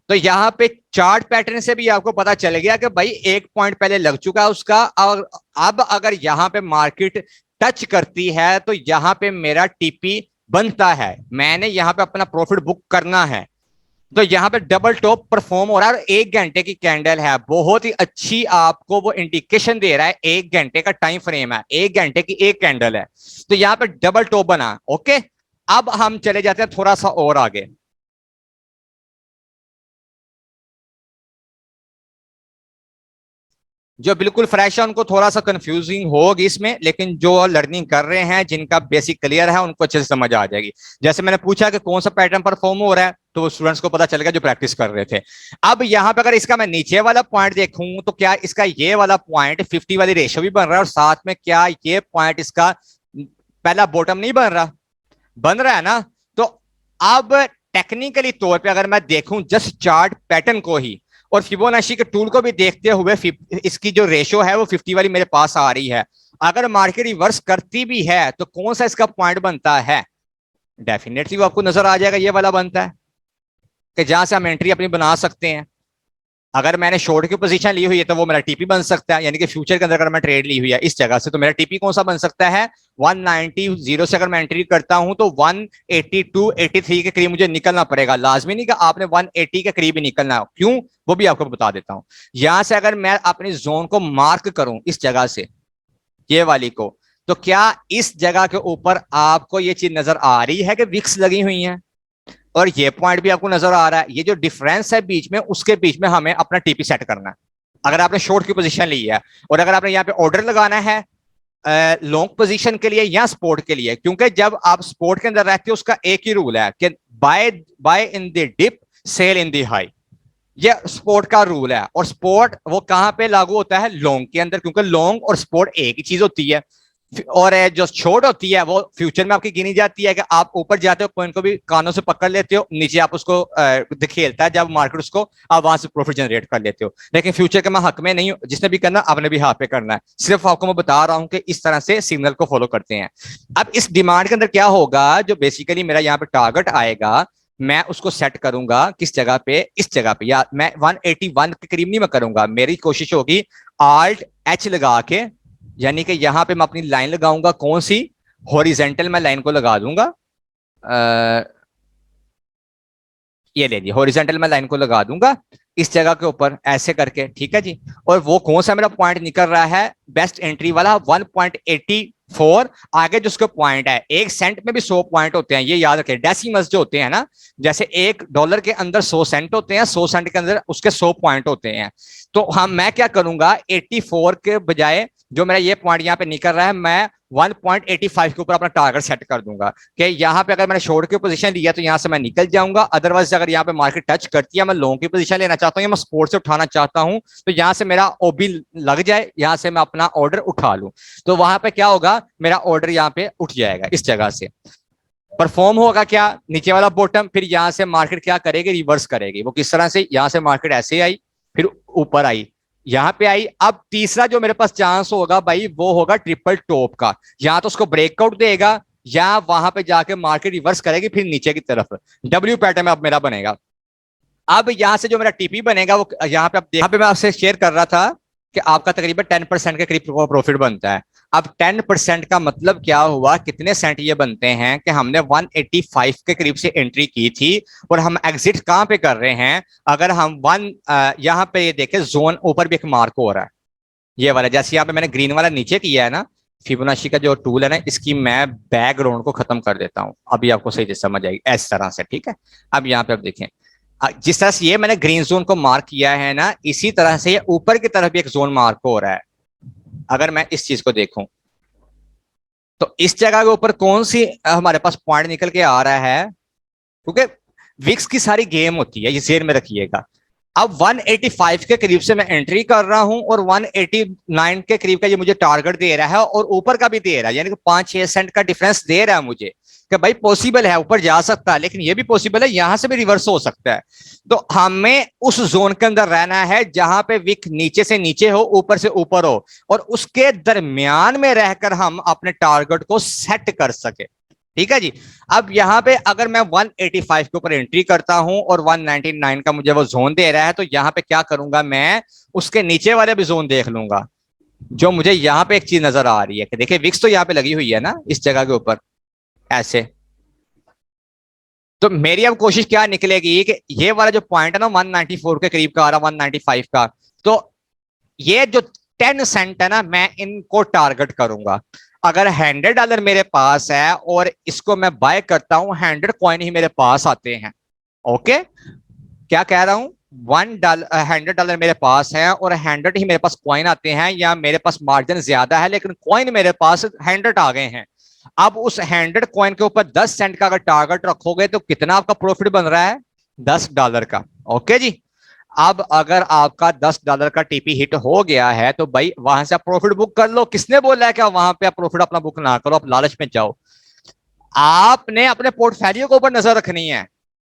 तो यहाँ पे चार्ट पैटर्न से भी आपको पता चल गया कि भाई एक पॉइंट पहले लग चुका है उसका, और अब अगर यहाँ पे मार्केट टच करती है तो यहाँ पे मेरा टीपी बनता है, मैंने यहाँ पे अपना प्रॉफिट बुक करना है। तो यहाँ पे डबल टॉप परफॉर्म हो रहा है और 1 घंटे की कैंडल है, बहुत ही अच्छी आपको वो इंडिकेशन दे रहा है, 1 घंटे का टाइम फ्रेम है, 1 घंटे की एक कैंडल है, तो यहाँ पे डबल टॉप बना। ओके, अब हम चले जाते हैं थोड़ा सा और आगे। जो बिल्कुल फ्रेश है उनको थोड़ा सा कंफ्यूजिंग होगी इसमें, लेकिन जो लर्निंग कर रहे हैं जिनका बेसिक क्लियर है उनको अच्छे से समझ आ जाएगी। जैसे मैंने पूछा कि कौन सा पैटर्न परफॉर्म हो रहा है, तो स्टूडेंट्स को पता चल गया जो प्रैक्टिस कर रहे थे। अब यहां पर अगर इसका मैं नीचे वाला पॉइंट देखूं तो क्या इसका ये वाला पॉइंट 50 वाली रेशियो भी बन रहा है, और साथ में क्या ये पॉइंट इसका पहला बॉटम नहीं बन रहा, बन रहा है ना। तो अब टेक्निकली तौर पे अगर मैं देखूं जस्ट चार्ट पैटर्न को ही और फिबोनाची के टूल को भी देखते हुए, इसकी जो रेशियो है वो 50 वाली मेरे पास आ रही है, अगर मार्केट रिवर्स करती भी है तो कौन सा इसका पॉइंट बनता है, डेफिनेटली वो आपको नजर आ जाएगा, ये वाला बनता है कि जहां से हम एंट्री अपनी बना सकते हैं। अगर मैंने शॉर्ट की पोजीशन ली हुई है तो वो मेरा टीपी बन सकता है, यानी कि फ्यूचर के अंदर अगर मैं ट्रेड ली हुई है इस जगह से तो मेरा टीपी कौन सा बन सकता है, 190 जीरो से अगर मैं एंट्री करता हूं तो 182 83 के करीब मुझे निकलना पड़ेगा। लाजमी नहीं कि आपने 180 के करीब ही निकलना है, क्यों वो भी आपको बता देता हूं। यहां से अगर मैं अपनी जोन को मार्क करूं इस जगह से, ये वाली को, तो क्या इस जगह के ऊपर आपको ये चीज नजर आ रही है कि विक्स लगी हुई है, और ये पॉइंट भी आपको नजर आ रहा है, ये जो डिफरेंस है बीच में, उसके बीच में हमें अपना टीपी सेट करना है। अगर आपने शॉर्ट की पोजीशन ली है और अगर आपने यहाँ पे ऑर्डर लगाना है लॉन्ग पोजीशन के लिए या स्पोर्ट के लिए, क्योंकि जब आप स्पोर्ट के अंदर रहते हो उसका एक ही रूल है कि buy buy in the dip sell in the high. ये स्पोर्ट का रूल है। और स्पोर्ट वो कहां पे लागू होता है? लॉन्ग के अंदर, क्योंकि लॉन्ग और स्पोर्ट एक ही चीज होती है। और जो शॉर्ट होती है वो फ्यूचर में आपकी गिनी जाती है कि आप ऊपर जाते हो, कॉइन को भी कानों से पकड़ लेते हो, नीचे आप उसको खेलता है जब मार्केट उसको, आप वहां से प्रॉफिट जनरेट कर लेते हो। लेकिन फ्यूचर के मैं हक में नहीं हूं, जिसने भी करना आपने भी हाथ पे करना है। सिर्फ आपको मैं बता रहा हूं कि इस तरह से सिग्नल को फॉलो करते हैं। अब इस डिमांड के अंदर क्या होगा, जो बेसिकली मेरा यहाँ पे टारगेट आएगा, मैं उसको सेट करूंगा किस जगह पे? इस जगह पे। या मैं 181 के करीब नहीं मैं करूंगा, मेरी कोशिश होगी Alt H लगा के, यानी कि यहां पे मैं अपनी लाइन लगाऊंगा। कौन सी? हॉरिजेंटल मैं लाइन को लगा दूंगा। ये ले ली, हॉरिजेंटल मैं लाइन को लगा दूंगा इस जगह के ऊपर, ऐसे करके, ठीक है जी। और वो कौन सा मेरा पॉइंट निकल रहा है? बेस्ट एंट्री वाला 1.84। आगे जो उसका पॉइंट है, एक सेंट में भी 100 पॉइंट होते हैं, ये याद रखें। डेसिमल्स जो होते हैं ना, जैसे $1 के अंदर 100 सेंट होते हैं, 100 सेंट के अंदर उसके 100 पॉइंट होते हैं। तो हम मैं क्या करूंगा, 84 के बजाय जो मेरा ये पॉइंट यहाँ पे निकल रहा है, मैं 1.85 के ऊपर अपना टारगेट सेट कर दूंगा कि यहाँ पे अगर मैंने शॉर्ट की पोजीशन लिया तो यहाँ से मैं निकल जाऊंगा। अदरवाइज अगर यहाँ पे मार्केट टच करती है, मैं लॉन्ग की पोजीशन लेना चाहता हूँ या मैं स्पोर्ट से उठाना चाहता हूँ, तो यहाँ से मेरा ओबी लग जाए, यहाँ से मैं अपना ऑर्डर उठा लूं, तो वहां पे क्या होगा, मेरा ऑर्डर यहाँ पे उठ जाएगा। इस जगह से परफॉर्म होगा क्या? नीचे वाला बॉटम, फिर यहाँ से मार्केट क्या करेगी? रिवर्स करेगी। वो किस तरह से? यहाँ से मार्केट ऐसे आई, फिर ऊपर आई, यहाँ पे आई। अब तीसरा जो मेरे पास चांस होगा भाई, वो होगा ट्रिपल टॉप का। यहाँ तो उसको ब्रेकआउट देगा, या वहां पे जाके मार्केट रिवर्स करेगी फिर नीचे की तरफ। डब्ल्यू पैटर्न में अब मेरा बनेगा। अब यहां से जो मेरा टीपी बनेगा, वो यहाँ पे मैं आपसे शेयर कर रहा था कि आपका तकरीबन 10% के करीब प्रॉफिट बनता है। अब 10% का मतलब क्या हुआ? कितने सेंट ये बनते हैं कि हमने 185 के करीब से एंट्री की थी, और हम एग्जिट कहां पे कर रहे हैं? अगर हम यहाँ पे ये देखें, जोन ऊपर भी एक मार्क हो रहा है, ये वाला। जैसे यहाँ पे मैंने ग्रीन वाला नीचे किया है ना, फिबोनाची का जो टूल है ना, इसकी मैं बैकग्राउंड को खत्म कर देता हूं, अभी आपको सही से समझ आएगी इस तरह से, ठीक है। अब यहाँ पे आप देखें, जिस तरह से ये मैंने ग्रीन जोन को मार्क किया है ना, इसी तरह से ये ऊपर की तरफ भी एक जोन मार्क हो रहा है। अगर मैं इस चीज को देखूं, तो इस जगह के ऊपर कौन सी हमारे पास पॉइंट निकल के आ रहा है? क्योंकि विक्स की सारी गेम होती है, ये जेर में रखिएगा। अब 185 के करीब से मैं एंट्री कर रहा हूं, और 189 के करीब का ये मुझे टारगेट दे रहा है, और ऊपर का भी दे रहा है, यानी कि 5-6 सेंट का डिफरेंस दे रहा है मुझे कि भाई पॉसिबल है, ऊपर जा सकता है, लेकिन ये भी पॉसिबल है यहां से भी रिवर्स हो सकता है। तो हमें उस जोन के अंदर रहना है जहां पे विक नीचे से नीचे हो, ऊपर से ऊपर हो, और उसके दरमियान में रहकर हम अपने टारगेट को सेट कर सके, ठीक है जी। अब यहां पे अगर मैं 185 के ऊपर एंट्री करता हूं और 199 का मुझे वो जोन दे रहा है, तो यहां पे क्या करूंगा, मैं उसके नीचे वाले भी जोन देख लूंगा। जो मुझे यहां पे एक चीज नजर आ रही है कि देखिए, विक्स तो यहां पे लगी हुई है ना इस जगह के ऊपर, ऐसे। तो मेरी अब कोशिश क्या निकलेगी कि ये वाला जो पॉइंट है ना 194 के करीब का आ रहा, 195 का, तो ये जो 10 सेंट है ना, मैं इनको टारगेट करूंगा। अगर $100 मेरे पास है और इसको मैं बाय करता हूं, 100 कॉइन ही मेरे पास आते हैं। ओके, क्या कह रहा हूं? $100 मेरे पास है और 100 ही मेरे पास कॉइन आते हैं, या मेरे पास मार्जिन ज्यादा है लेकिन कॉइन मेरे पास 100 आ गए हैं। अब उस 100 कॉइन के ऊपर 10 सेंट का अगर टारगेट रखोगे, तो कितना आपका प्रॉफिट बन रहा है? $10 का। ओके जी। अब अगर आपका $10 का टीपी हिट हो गया है, तो भाई वहां से आप प्रॉफिट बुक कर लो। किसने बोला है कि वहां पे आप प्रॉफिट अपना बुक ना करो, आप लालच में जाओ? आपने अपने पोर्टफोलियो के ऊपर नजर रखनी है,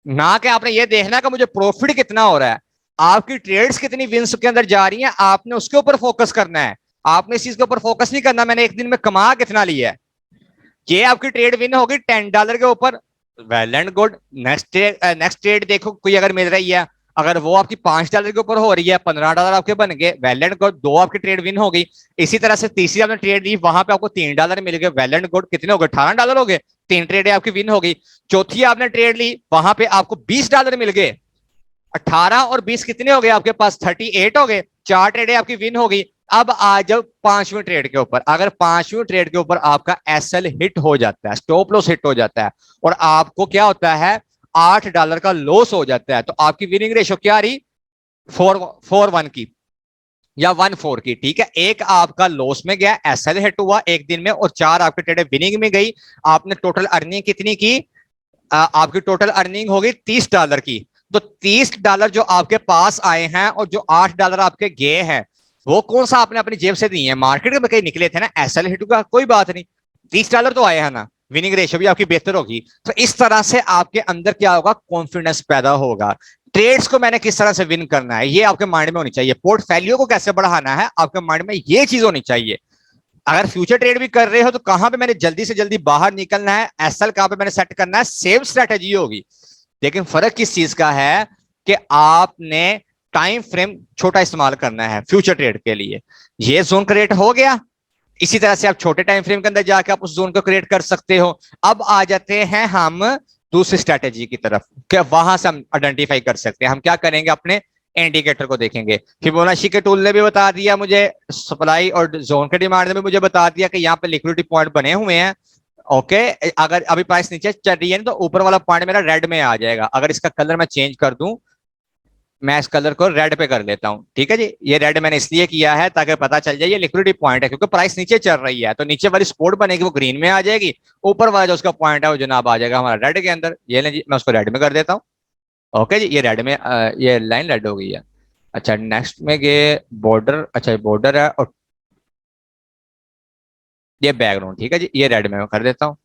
ना कि आपने ये देखना कि मुझे प्रॉफिट कितना हो रहा है। आपकी ट्रेड्स कितनी विंस के अंदर जा रही हैं, आपने उसके ऊपर फोकस करना है। आपने इस चीज के ऊपर फोकस नहीं करना मैंने एक दिन में कमा कितना लिया है। ये आपकी ट्रेड विन होगी $10 के ऊपर, well and good. Next trade देखो कोई अगर मिल रही है, अगर वो आपकी $5 के ऊपर हो रही है, $15 आपके बन गए, वेल एंड गुड, 2 आपकी ट्रेड विन हो गई। इसी तरह से तीसरी आपने ट्रेड ली, वहां पे आपको $3 मिल गए, वेल एंड गुड, कितने हो गए? $18 हो गए, 3 ट्रेड आपकी विन हो गई। चौथी आपने ट्रेड ली, वहां पे आपको $20 मिल गए, 18 और 20 कितने हो गए आपके पास? 38 हो गए, 4 ट्रेड आपकी विन हो गई। अब आ जाओ 5वीं ट्रेड के ऊपर। अगर 5वीं ट्रेड के ऊपर आपका एसएल हिट हो जाता है, स्टॉप लॉस हिट हो जाता है, और आपको क्या होता है, $8 का लॉस हो जाता है, तो आपकी विनिंग रेशो क्या रही? 4-1 की। या 1-4 की, ठीक है। एक आपका लॉस में गया, एसएल हिट हुआ एक दिन में, और 4 आपके ट्रेड विनिंग में गई। आपने टोटल अर्निंग कितनी की? आपकी टोटल अर्निंग होगी $30 की। तो $30 जो आपके पास आए हैं और जो $8 आपके गए हैं, वो कौन सा आपने अपनी जेब से दिए हैं? मार्केट में कहीं निकले थे ना, एसएल हिट का कोई बात नहीं, $30 तो आए हैं ना, विनिंग रेशियो भी आपकी बेहतर होगी। तो इस तरह से आपके अंदर क्या होगा? कॉन्फिडेंस पैदा होगा। ट्रेड्स को मैंने किस तरह से विन करना है, ये आपके माइंड में होनी चाहिए। पोर्टफोलियो को कैसे बढ़ाना है, आपके माइंड में ये चीज होनी चाहिए। अगर फ्यूचर ट्रेड भी कर रहे हो तो कहां पे मैंने जल्दी से जल्दी बाहर निकलना है, एसएल कहां पे मैंने सेट करना है, सेम स्ट्रेटेजी होगी। लेकिन फर्क किस चीज का है कि आपने टाइम फ्रेम छोटा इस्तेमाल करना है फ्यूचर ट्रेड के लिए। ये जोन क्रिएट हो गया, इसी तरह से आप छोटे टाइम फ्रेम के अंदर जाकर आप उस जोन को क्रिएट कर सकते हो। अब आ जाते हैं हम दूसरी स्ट्रेटेजी की तरफ, क्या वहां से हम आइडेंटिफाई कर सकते हैं। हम क्या करेंगे? अपने इंडिकेटर को देखेंगे। फिबोनाची के टूल ने भी बता दिया मुझे, सप्लाई और जोन के डिमांड ने भी मुझे बता दिया कि यहाँ पे लिक्विडिटी पॉइंट बने हुए हैं। ओके, अगर अभी प्राइस नीचे चल रही है तो ऊपर वाला पॉइंट मेरा रेड में आ जाएगा। अगर इसका कलर मैं चेंज कर दूं, मैं इस कलर को रेड पे कर लेता हूं, ठीक है जी। ये रेड मैंने इसलिए किया है ताकि पता चल जाए ये लिक्विडिटी पॉइंट है, क्योंकि प्राइस नीचे चल रही है तो नीचे वाली सपोर्ट बनेगी वो ग्रीन में आ जाएगी, ऊपर वाला जो उसका पॉइंट है वो जनाब आ जाएगा हमारा रेड के अंदर। ये ले जी, मैं उसको रेड में कर देता हूँ। ओके जी, ये रेड में ये लाइन रेड हो गई है। अच्छा, नेक्स्ट में ये बॉर्डर, अच्छा बॉर्डर है और ये बैकग्राउंड, ठीक है जी, ये रेड में कर देता हूँ।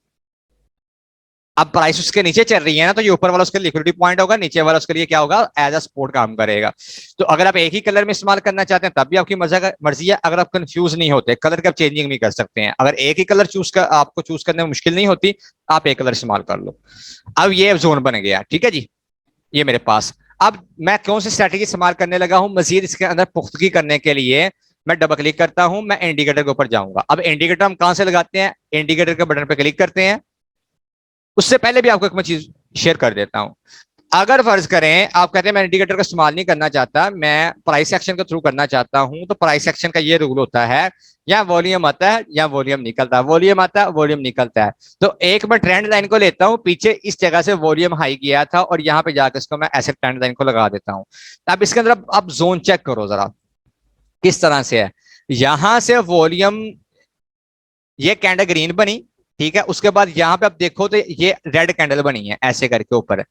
अब प्राइस उसके नीचे चल रही है ना, तो ये ऊपर वाला उसके लिक्विडिटी पॉइंट होगा, नीचे वाला उसके लिए क्या होगा? एज अ सपोर्ट काम करेगा। तो अगर आप एक ही कलर में इस्तेमाल करना चाहते हैं तब भी आपकी मर्जी है। अगर आप कंफ्यूज नहीं होते, कलर का चेंजिंग भी कर सकते हैं। अगर एक ही कलर आपको चूज करने में मुश्किल नहीं होती, आप एक कलर इस्तेमाल कर लो। अब ये जोन बन गया, ठीक है जी, ये मेरे पास। अब मैं कौन सी स्ट्रैटेजी इस्तेमाल करने लगा हूं मजीद इसके अंदर पुख्तगी करने के लिए? मैं डबल क्लिक करता हूं, मैं इंडिकेटर के ऊपर जाऊंगा। अब इंडिकेटर हम कहां से लगाते हैं? इंडिकेटर के बटन पर क्लिक करते हैं। उससे पहले भी आपको एक मैं चीज शेयर कर देता हूं। अगर फर्ज करें आप कहते हैं मैं इंडिकेटर का इस्तेमाल नहीं करना चाहता, मैं प्राइस एक्शन के थ्रू करना चाहता हूं, तो प्राइस एक्शन का ये रूल होता है, या वॉल्यूम आता है या वॉल्यूम निकलता है, वॉल्यूम आता है वॉल्यूम निकलता है। तो एक मैं ट्रेंड लाइन को लेता हूं, पीछे इस जगह से वॉल्यूम हाई गया था और यहां पे जाकर इसको मैं ऐसे ट्रेंड लाइन को लगा देता हूं। अब इसके अंदर आप जोन चेक करो जरा किस तरह से है। यहां से वॉल्यूम, ये कैंडल ग्रीन बनी, ठीक है। उसके बाद यहाँ पे आप देखो तो ये रेड कैंडल बनी है ऐसे करके ऊपर,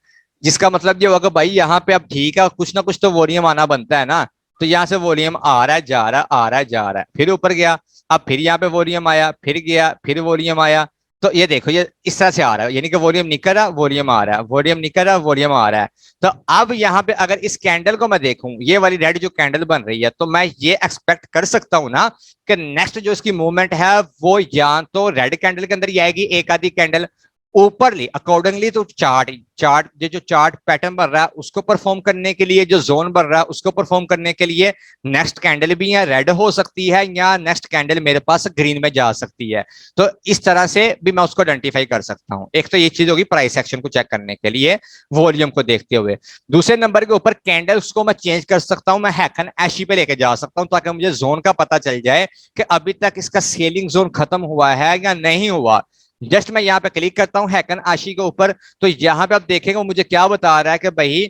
जिसका मतलब ये होगा भाई यहाँ पे अब ठीक है, कुछ ना कुछ तो वॉल्यूम आना बनता है ना। तो यहाँ से वॉल्यूम आ रहा है, जा रहा है, आ रहा है, जा रहा है, फिर ऊपर गया, अब फिर यहाँ पे वॉल्यूम आया, फिर गया, फिर वॉल्यूम आया। तो ये देखो ये इस तरह से आ रहा है, यानी कि वॉल्यूम निकल रहा, वॉल्यूम आ रहा है, वॉल्यूम निकल रहा, वॉल्यूम आ रहा है। तो अब यहाँ पे अगर इस कैंडल को मैं देखूं, ये वाली रेड जो कैंडल बन रही है, तो मैं ये एक्सपेक्ट कर सकता हूं ना कि नेक्स्ट जो इसकी मूवमेंट है वो या तो रेड कैंडल के अंदर ही आएगी, एक आधी कैंडल ऊपरली अकॉर्डिंगली। तो चार्ट चार्ट जो चार्ट पैटर्न बन रहा है उसको परफॉर्म करने के लिए, जो जोन बन रहा है उसको परफॉर्म करने के लिए नेक्स्ट कैंडल भी यहाँ रेड हो सकती है, या नेक्स्ट कैंडल मेरे पास ग्रीन में जा सकती है। तो इस तरह से भी मैं उसको आइडेंटिफाई कर सकता हूं। एक तो ये चीज होगी प्राइस एक्शन को चेक करने के लिए वॉल्यूम को देखते हुए। दूसरे नंबर के ऊपर कैंडल्स को मैं चेंज कर सकता हूं, मैं हैकन एशी पे लेके जा सकता हूं ताकि मुझे जोन का पता चल जाए कि अभी तक इसका सेलिंग जोन खत्म हुआ है या नहीं हुआ। जस्ट मैं यहाँ पे क्लिक करता हूँ हैकन आशी के ऊपर, तो यहाँ पे आप देखेंगे मुझे क्या बता रहा है कि भाई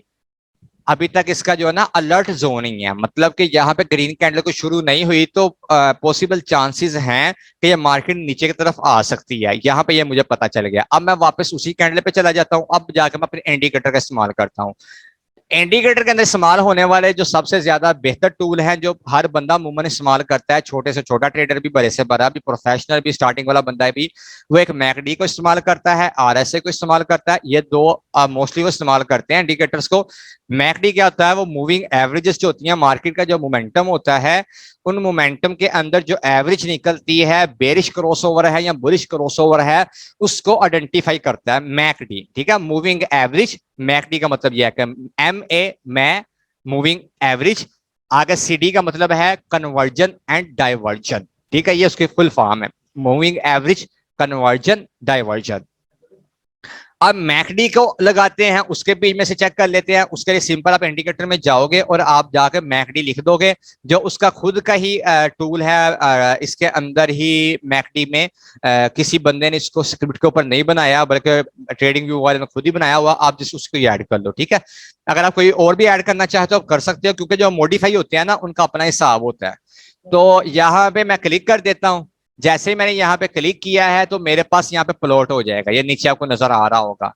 अभी तक इसका जो है ना अलर्ट जोन ही है, मतलब कि यहाँ पे ग्रीन कैंडल को शुरू नहीं हुई तो पॉसिबल चांसेस हैं कि ये मार्केट नीचे की तरफ आ सकती है। यहाँ पे ये मुझे पता चल गया। अब मैं वापस उसी कैंडल पे चला जाता हूँ, अब जाकर मैं अपने इंडिकेटर का इस्तेमाल करता हूँ। इंडिकेटर के अंदर इस्तेमाल होने वाले जो सबसे ज्यादा बेहतर टूल हैं जो हर बंदा अमूमन इस्तेमाल करता है, छोटे से छोटा ट्रेडर भी, बड़े से बड़ा भी, प्रोफेशनल भी, स्टार्टिंग वाला बंदा भी, वो एक मैकडी को इस्तेमाल करता है, आरएसए को इस्तेमाल करता है। ये दो मोस्टली वो इस्तेमाल करते हैं इंडिकेटर्स को। मैकडी क्या होता है? वो मूविंग एवरेजेस जो होती है, मार्केट का जो मोमेंटम होता है, उन मोमेंटम के अंदर जो एवरेज निकलती है, बेरिश क्रॉसओवर है या बुलिश क्रॉसओवर है, उसको आइडेंटिफाई करता है मैकडी, ठीक है। मूविंग एवरेज, मैकडी का मतलब यह है मैं मूविंग एवरेज, आगे सीडी का मतलब है कन्वर्जन एंड डाइवर्जन, ठीक है। ये उसकी फुल फॉर्म है, मूविंग एवरेज, कन्वर्जन, डाइवर्जन। अब मैकडी को लगाते हैं, उसके बीच में से चेक कर लेते हैं। उसके लिए सिंपल आप इंडिकेटर में जाओगे और आप जाके मैकडी लिख दोगे, जो उसका खुद का ही टूल है। इसके अंदर ही मैकडी में किसी बंदे ने इसको स्क्रिप्ट के ऊपर नहीं बनाया, बल्कि ट्रेडिंग व्यू वाले ने खुद ही बनाया हुआ। आप जिस उसको ऐड कर लो, ठीक है। अगर आप कोई और भी ऐड करना चाहते हो आप कर सकते हो, क्योंकि जो मॉडिफाई होते हैं ना उनका अपना हिसाब होता है। तो यहाँ पे मैं क्लिक कर देता हूँ। जैसे ही मैंने यहाँ पे क्लिक किया है तो मेरे पास यहाँ पे प्लॉट हो जाएगा, ये नीचे आपको नजर आ रहा होगा।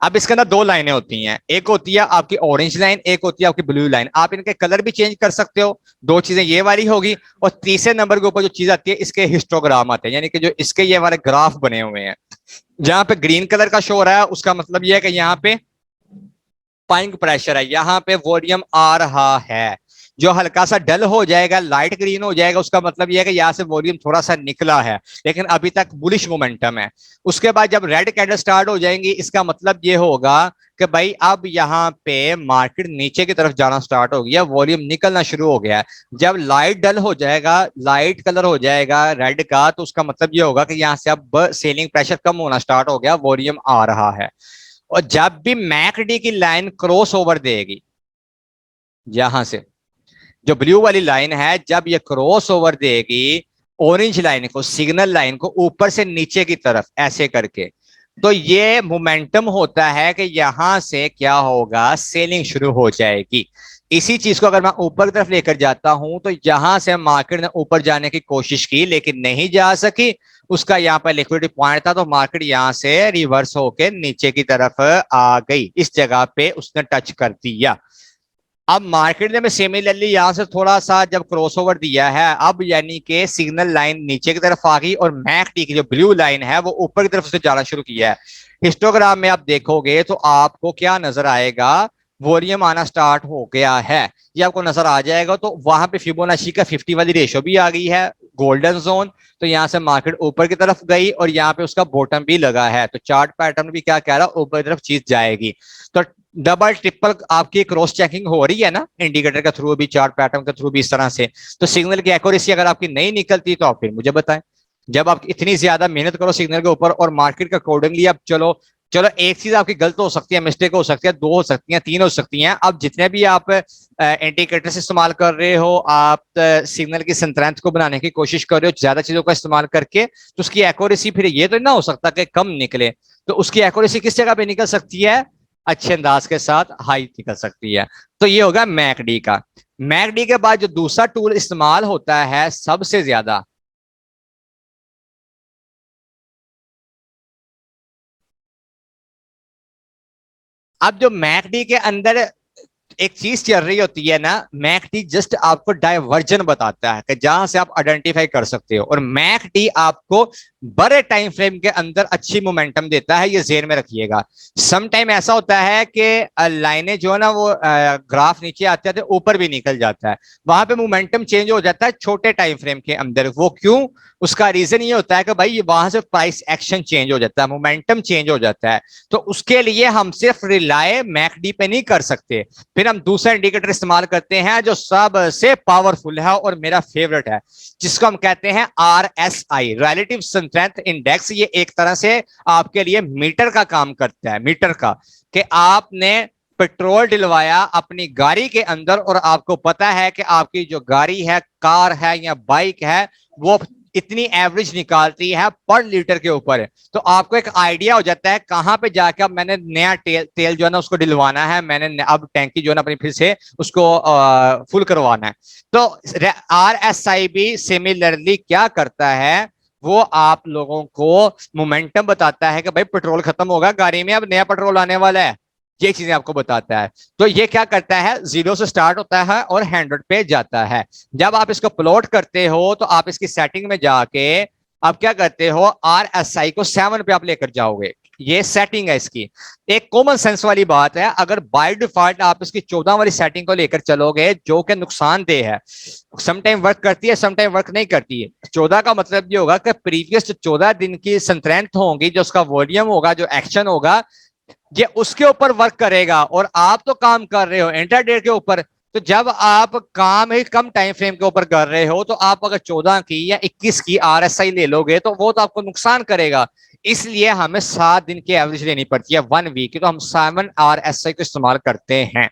अब इसके अंदर दो लाइनें होती हैं, एक होती है आपकी ऑरेंज लाइन, एक होती है आपकी ब्लू लाइन। आप इनके कलर भी चेंज कर सकते हो। दो चीजें ये वाली होगी, और तीसरे नंबर के ऊपर जो चीज आती है इसके हिस्टोग्राम आते हैं, यानी कि जो इसके ये वाले ग्राफ बने हुए हैं। जहां पे ग्रीन कलर का शो हो रहा है उसका मतलब यह है कि यहाँ पे पाइंग प्रेशर है, यहाँ पे वॉल्यूम आ रहा है। जो हल्का सा डल हो जाएगा, लाइट ग्रीन हो जाएगा, उसका मतलब यह है कि यहाँ से वॉल्यूम थोड़ा सा निकला है, लेकिन अभी तक बुलिश मोमेंटम है। उसके बाद जब रेड कैंडल स्टार्ट हो जाएंगी, इसका मतलब ये होगा कि भाई अब यहाँ पे मार्केट नीचे की तरफ जाना स्टार्ट हो गया, वॉल्यूम निकलना शुरू हो गया है। जब लाइट डल हो जाएगा, लाइट कलर हो जाएगा रेड का, तो उसका मतलब ये होगा कि यहाँ से अब सेलिंग प्रेशर कम होना स्टार्ट हो गया, वॉल्यूम आ रहा है। और जब भी मैकडी की लाइन क्रॉस ओवर देगी, यहां से जो ब्लू वाली लाइन है, जब ये क्रॉस ओवर देगी ऑरेंज लाइन को, सिग्नल लाइन को, ऊपर से नीचे की तरफ ऐसे करके, तो ये मोमेंटम होता है कि यहां से क्या होगा, सेलिंग शुरू हो जाएगी। इसी चीज को अगर मैं ऊपर की तरफ लेकर जाता हूं तो यहां से मार्केट ने ऊपर जाने की कोशिश की लेकिन नहीं जा सकी। उसका यहाँ पर लिक्विडिटी पॉइंट था, तो मार्केट यहां से रिवर्स होकर नीचे की तरफ आ गई। इस जगह पे उसने टच कर दिया। अब मार्केट ने सिमिलरली यहां से थोड़ा सा जब क्रॉसओवर दिया है, अब यानी कि सिग्नल लाइन नीचे की तरफ आ गई और मैकडी की जो ब्लू लाइन है वो ऊपर की तरफ से जाना शुरू किया है। हिस्टोग्राम में आप देखोगे तो आपको क्या नजर आएगा, वॉल्यूम आना स्टार्ट हो गया है, ये आपको नजर आ जाएगा। तो वहां पे फिबोनाची का 50 वाली रेशो भी आ गई है, गोल्डन जोन। तो यहाँ से मार्केट ऊपर की तरफ गई और यहाँ पे उसका बॉटम भी लगा है। तो चार्ट पैटर्न भी क्या कह रहा है, ऊपर की तरफ चीज जाएगी। तो डबल ट्रिपल आपकी क्रॉस चेकिंग हो रही है ना, इंडिकेटर के थ्रू भी, चार्ट पैटर्न के थ्रू भी, इस तरह से। तो सिग्नल की एक्यूरेसी अगर आपकी नहीं निकलती तो आप फिर मुझे बताएं। जब आप इतनी ज्यादा मेहनत करो सिग्नल के ऊपर और मार्केट के अकॉर्डिंगली आप चलो, चलो एक चीज आपकी गलत हो सकती है, मिस्टेक हो सकती है, दो हो सकती है, तीन हो सकती हैं। अब जितने भी आप इंडिकेटर्स इस्तेमाल कर रहे हो, आप सिग्नल की स्ट्रेंथ को बनाने की कोशिश कर रहे हो ज्यादा चीजों का इस्तेमाल करके, तो उसकी एक्यूरेसी फिर ये तो ना हो सकता कि कम निकले। तो उसकी एक्यूरेसी किस जगह पे निकल सकती है, अच्छे अंदाज के साथ हाई निकल सकती है। तो ये होगा मैकडी का। मैकडी के बाद जो दूसरा टूल इस्तेमाल होता है सबसे ज्यादा, अब जो मैकडी के अंदर एक चीज चल रही होती है ना, मैकडी जस्ट आपको डायवर्जन बताता है कि जहां से आप आइडेंटिफाई कर सकते हो, और मैकडी आपको बड़े टाइम फ्रेम के अंदर अच्छी मोमेंटम देता है, ये जेर में रखिएगा। सम टाइम ऐसा होता है कि लाइनें जो है ना वो ग्राफ नीचे आते आते ऊपर भी निकल जाता है, वहां पे मोमेंटम चेंज हो जाता है छोटे टाइम फ्रेम के अंदर। वो क्यों, उसका रीजन ये होता है कि भाई वहां से प्राइस एक्शन चेंज हो जाता है, मोमेंटम चेंज हो जाता है। तो उसके लिए हम सिर्फ रिलाय मैकडी पे नहीं कर सकते, फिर हम दूसरा इंडिकेटर इस्तेमाल करते हैं जो सबसे पावरफुल है और मेरा फेवरेट है, जिसको हम कहते हैं RSI, रिलेटिव स्ट्रेंथ इंडेक्स। ये एक तरह से आपके लिए मीटर का काम करता है, मीटर का, कि आपने पेट्रोल डलवाया अपनी गाड़ी के अंदर और आपको पता है कि आपकी जो गाड़ी है, कार है या बाइक है, वो इतनी एवरेज निकालती है पर लीटर के ऊपर। तो आपको एक आइडिया हो जाता है कहां पे जाके अब मैंने नया तेल जो है ना उसको डलवाना है, मैंने अब टैंकी जो है ना अपनी फिर से उसको फुल करवाना है। तो RSI भी सिमिलरली क्या करता है, वो आप लोगों को मोमेंटम बताता है कि भाई पेट्रोल खत्म होगा गाड़ी में, अब नया पेट्रोल आने वाला है, ये चीजें आपको बताता है। तो ये क्या करता है, 0 से स्टार्ट होता है और 100 पे जाता है। जब आप इसको प्लॉट करते हो तो आप इसकी सेटिंग में जाके आप क्या करते हो, RSI को 7 पे आप लेकर जाओगे, ये सेटिंग है इसकी। एक कॉमन सेंस वाली बात है, अगर बाय डिफॉल्ट आप इसकी 14 वाली सेटिंग को लेकर चलोगे जो कि नुकसानदेह है, समटाइम वर्क करती है समटाइम वर्क नहीं करती है। 14 का मतलब ये होगा कि प्रीवियस जो 14 दिन की स्ट्रेंथ होगी, जो उसका वॉल्यूम होगा, जो एक्शन होगा, ये उसके ऊपर वर्क करेगा। और आप तो काम कर रहे हो इंटरडे के ऊपर, तो तो जब आप काम ही कम टाइम फ्रेम के ऊपर कर रहे हो तो आप अगर 14 की या 21 की आरएसआई ले लोगे तो वो तो आपको नुकसान करेगा। इसलिए हमें 7 दिन की एवरेज लेनी पड़ती है, 1 वीक की, तो हम 7 RSI को इस्तेमाल करते हैं।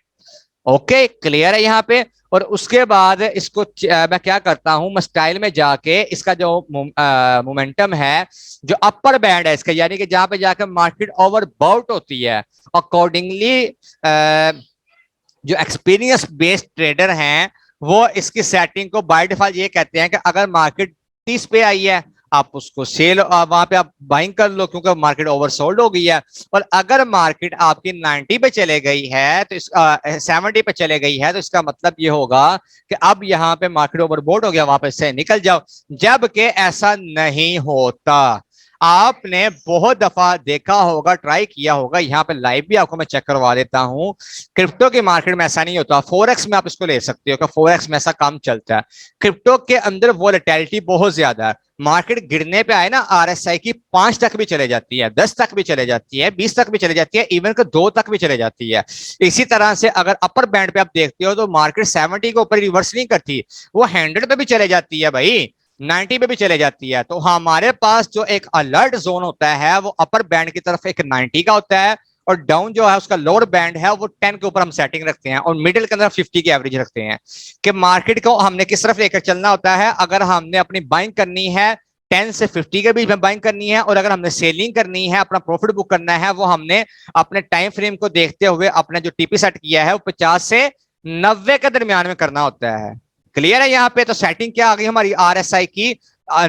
ओके, क्लियर है यहाँ पे। और उसके बाद इसको मैं क्या करता हूं, मैं स्टाइल में जाके इसका जो मोमेंटम है, जो अपर बैंड है इसका, यानी कि जहां पे जाकर मार्केट ओवरबॉट होती है, अकॉर्डिंगली जो एक्सपीरियंस बेस्ड ट्रेडर हैं वो इसकी सेटिंग को बाय डिफॉल्ट ये कहते हैं कि अगर मार्केट 30 पे आई है आप उसको सेल वहां पे आप बाइंग कर लो क्योंकि मार्केट ओवरसोल्ड हो गई है। और अगर मार्केट आपकी 90 पे चले गई है तो 70 पे चले गई है तो इसका मतलब ये होगा कि अब यहाँ पे मार्केट ओवरबोट हो गया, वापस से निकल जाओ। जबकि ऐसा नहीं होता। आपने बहुत दफा देखा होगा, ट्राई किया होगा, यहाँ पे लाइव भी आपको मैं चेक करवा देता हूं। क्रिप्टो के मार्केट में ऐसा नहीं होता। फोरेक्स में आप इसको ले सकते हो कि फोरेक्स में ऐसा काम चलता है। क्रिप्टो के अंदर वोलेटिलिटी बहुत ज्यादा है। मार्केट गिरने पे आए ना, आरएसआई की 5 तक भी चले जाती है, 10 तक भी चले जाती है, 20 तक भी चले जाती है, इवन के 2 तक भी चले जाती है। इसी तरह से अगर अपर बैंड पे आप देखते हो तो मार्केट 70 के ऊपर रिवर्स नहीं करती, वो 100 पे भी चले जाती है भाई, 90 पे भी चले जाती है। तो हमारे पास जो एक अलर्ट जोन होता है वो अपर बैंड की तरफ एक 90 का होता है, और डाउन जो है उसका लोअर बैंड है वो 10 के ऊपर हम सेटिंग रखते हैं, और मिडिल के अंदर 50 की एवरेज रखते हैं कि मार्केट को हमने किस तरफ लेकर चलना होता है। अगर हमने अपनी बाइंग करनी है 10 से 50 के बीच में बाइंग करनी है, और अगर हमने सेलिंग करनी है, अपना प्रॉफिट बुक करना है, वो हमने अपने टाइम फ्रेम को देखते हुए अपना जो टीपी सेट किया है वो 50 से 90 के दरमियान में करना होता है। क्लियर है यहाँ पे। तो सेटिंग क्या आ गई हमारी आरएसआई की,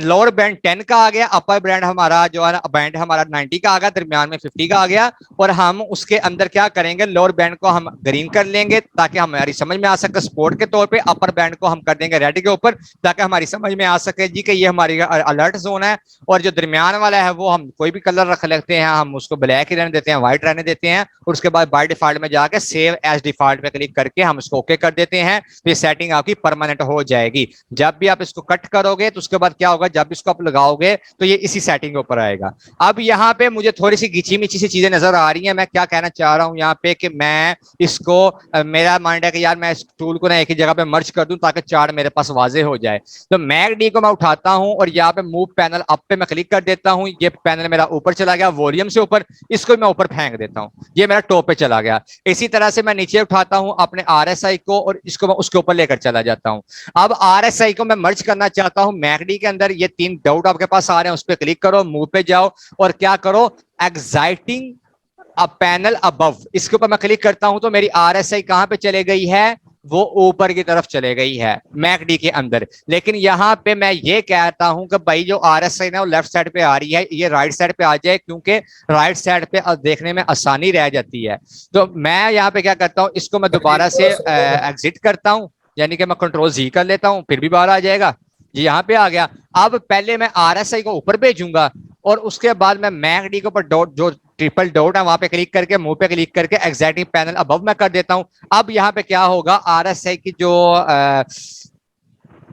लोअर बैंड 10 का आ गया, अपर बैंड हमारा जो है बैंड हमारा 90 का आ गया, दरमियान में 50 का आ गया। और हम उसके अंदर क्या करेंगे, लोअर बैंड को हम ग्रीन कर लेंगे ताकि हमारी समझ में आ सके सपोर्ट के तौर पे, अपर बैंड को हम कर देंगे रेड के ऊपर ताकि हमारी समझ में आ सके जी कि ये हमारी अलर्ट जोन है। और जो दरमियान वाला है वो हम कोई भी कलर रख लेते हैं, हम उसको ब्लैक ही रहने देते हैं, व्हाइट रहने देते हैं, और उसके बाद बाय डिफॉल्ट में जाके सेव एज डिफॉल्ट पे क्लिक करके हम इसको ओके कर देते हैं। तो ये सेटिंग आपकी परमानेंट हो जाएगी। जब भी आप इसको कट करोगे तो उसके बाद क्या होगा, जब इसको आप लगाओगे तो ये इसी सेटिंग के ऊपर आएगा। अब यहाँ पे मुझे थोड़ी सी घिची मिची सी चीजें नजर आ रही हैं। मैं क्या कहना चाह रहा हूँ यहाँ पे कि मैं इसको मेरा माइंड है कि यार मैं इस टूल को ना एक ही जगह पे मर्ज कर दूं ताकि चार्ट मेरे पास वाजे हो जाए। तो मैकडी को मैं उठाता हूं और यहाँ पे मूव पैनल अप पे मैं क्लिक कर देता हूं। ये पैनल मेरा ऊपर चला गया वॉल्यूम से ऊपर, इसको मैं ऊपर फेंक देता हूं, ये मेरा टॉप पे चला गया। इसी तरह से मैं नीचे उठाता हूं अपने आरएसआई को और इसको मैं उसके ऊपर लेकर चला जाता हूं। अब आरएसआई को मैं मर्ज करना चाहता हूं मैकडी के अंदर। ये 3 डाउट आपके पास आ रहे हैं, उस पर क्लिक करो, मूव पे जाओ और क्या करो, एक्साइटिंग अ पैनल अबव, इसके ऊपर मैं क्लिक करता हूं तो मेरी आरएसआई कहां पे चले गई है, वो ऊपर की तरफ चले गई है मैकडी के अंदर। लेकिन यहां पे मैं ये कहता हूं कि भाई जो आरएसआई ना वो लेफ्ट साइड पे आ रही है, ये राइट साइड पे आ जाए क्योंकि राइट साइड पे देखने में आसानी रह जाती है। तो मैं यहाँ पे क्या करता हूँ, इसको मैं दोबारा से एग्जिट करता हूँ, यानी कि मैं कंट्रोल जी कर लेता हूँ, फिर भी बाहर आ जाएगा। जी यहाँ पे आ गया। अब पहले मैं आरएसआई को ऊपर भेजूंगा और उसके बाद मैं मैकडी के ऊपर डॉट जो ट्रिपल डॉट है वहां पे क्लिक करके मुंह पे क्लिक करके एग्जैक्टिंग पैनल अबव मैं कर देता हूं। अब यहाँ पे क्या होगा, आरएसआई की जो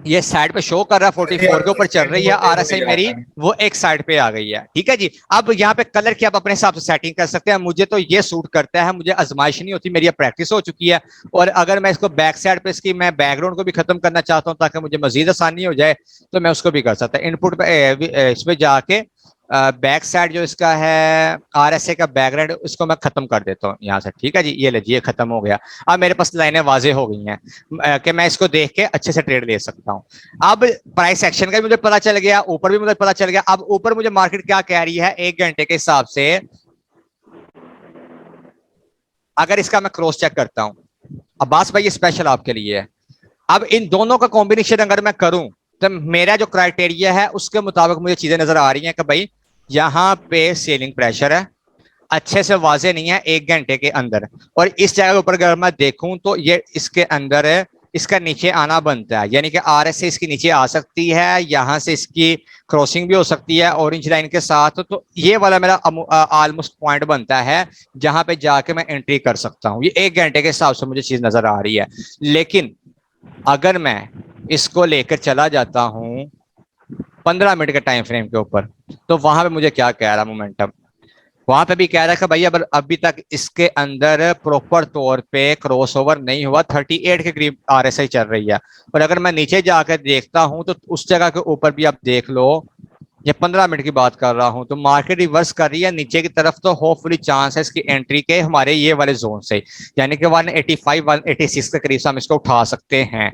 ये साइड पे शो कर रहा है 44 के ऊपर चल रही है आरएसआई मेरी, वो एक साइड पे आ गई है। ठीक है जी। अब यहाँ पे कलर की आप अपने हिसाब से सेटिंग कर सकते हैं। मुझे तो ये सूट करता है, मुझे आजमाइश नहीं होती, मेरी प्रैक्टिस हो चुकी है। और अगर मैं इसको बैक साइड पे इसकी मैं बैकग्राउंड को भी खत्म करना चाहता हूँ ताकि मुझे मजीद आसानी हो जाए तो मैं उसको भी कर सकता हूँ। इनपुट पे इस पे जाके बैक साइड जो इसका है आरएसए का बैकग्राउंड, इसको मैं खत्म कर देता हूँ यहाँ से। ठीक है जी, ये लीजिए खत्म हो गया। अब मेरे पास लाइनें वाजे हो गई हैं कि मैं इसको देख के अच्छे से ट्रेड ले सकता हूँ। अब प्राइस एक्शन का भी मुझे पता चल गया, ऊपर भी मुझे पता चल गया। अब ऊपर मुझे मार्केट क्या कह रही है 1 घंटे के हिसाब से, अगर इसका मैं क्रॉस चेक करता हूँ। अब्बास भाई ये स्पेशल आपके लिए है। अब इन दोनों का कॉम्बिनेशन अगर मैं करूं तो मेरा जो क्राइटेरिया है उसके मुताबिक मुझे चीजें नजर आ रही हैं कि भाई यहाँ पे सेलिंग प्रेशर है, अच्छे से वाजे नहीं है 1 घंटे के अंदर। और इस जगह के ऊपर अगर मैं देखूं तो ये इसके अंदर है, इसका नीचे आना बनता है, यानी कि आरएसए इसकी नीचे आ सकती है, यहाँ से इसकी क्रॉसिंग भी हो सकती है ऑरेंज लाइन के साथ। तो ये वाला मेरा ऑलमोस्ट पॉइंट बनता है जहां पे जाके मैं एंट्री कर सकता हूँ। ये 1 घंटे के हिसाब से मुझे चीज नजर आ रही है। लेकिन अगर मैं इसको लेकर चला जाता हूं 15 मिनट के टाइम फ्रेम के ऊपर, तो वहां पे मुझे क्या कह रहा मोमेंटम, वहां पे भी कह रहा है कि भाई अब अभी तक इसके अंदर प्रॉपर तौर पे क्रॉसओवर नहीं हुआ, 38 के करीब आरएसआई चल रही है। और अगर मैं नीचे जाकर देखता हूं तो उस जगह के ऊपर भी आप देख लो, ये 15 मिनट की बात कर रहा हूं, तो मार्केट रिवर्स कर रही है नीचे की तरफ, तो होपफुली चांस है इसकी एंट्री के हमारे ये वाले जोन से, यानी कि 185 186 के करीब से हम इसको उठा सकते हैं।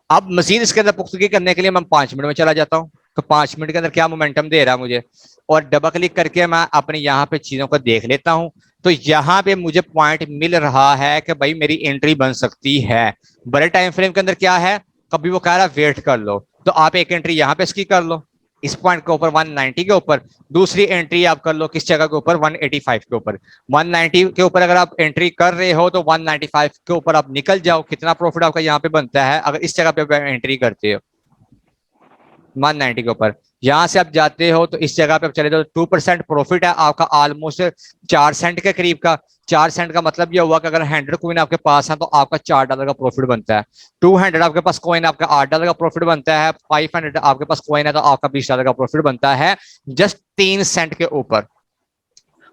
अब मजीद इसके अंदर पुख्तगी करने के लिए मैं 5 मिनट में चला जाता हूँ, तो 5 मिनट के अंदर क्या मोमेंटम दे रहा है मुझे, और डबल क्लिक करके मैं अपने यहाँ पे चीजों को देख लेता हूँ। तो यहाँ पे मुझे पॉइंट मिल रहा है कि भाई मेरी एंट्री बन सकती है। बड़े टाइम फ्रेम के अंदर क्या है, कभी वो कह रहा है वेट कर लो, तो आप एक एंट्री यहाँ पे इसकी कर लो इस पॉइंट के ऊपर 190 के ऊपर, दूसरी एंट्री आप कर लो किस जगह के ऊपर 185 के ऊपर। 190 के ऊपर अगर आप एंट्री कर रहे हो तो 195 के ऊपर आप निकल जाओ, कितना प्रॉफिट आपका यहाँ पे बनता है अगर इस जगह पे एंट्री करते हो 190 के ऊपर। यहां से आप जाते हो तो इस जगह पे आप चले जाओ, 2% प्रॉफिट है आपका, ऑलमोस्ट 4 सेंट के करीब का। 4 सेंट का मतलब यह हुआ कि अगर 100 कॉइन आपके पास है तो आपका $4 का प्रॉफिट बनता है। 200 आपके पास कॉइन, आपका $8 का प्रॉफिट बनता है। 500 आपके पास कॉइन है तो आपका $20 का प्रॉफिट बनता है, जस्ट 3 सेंट के ऊपर।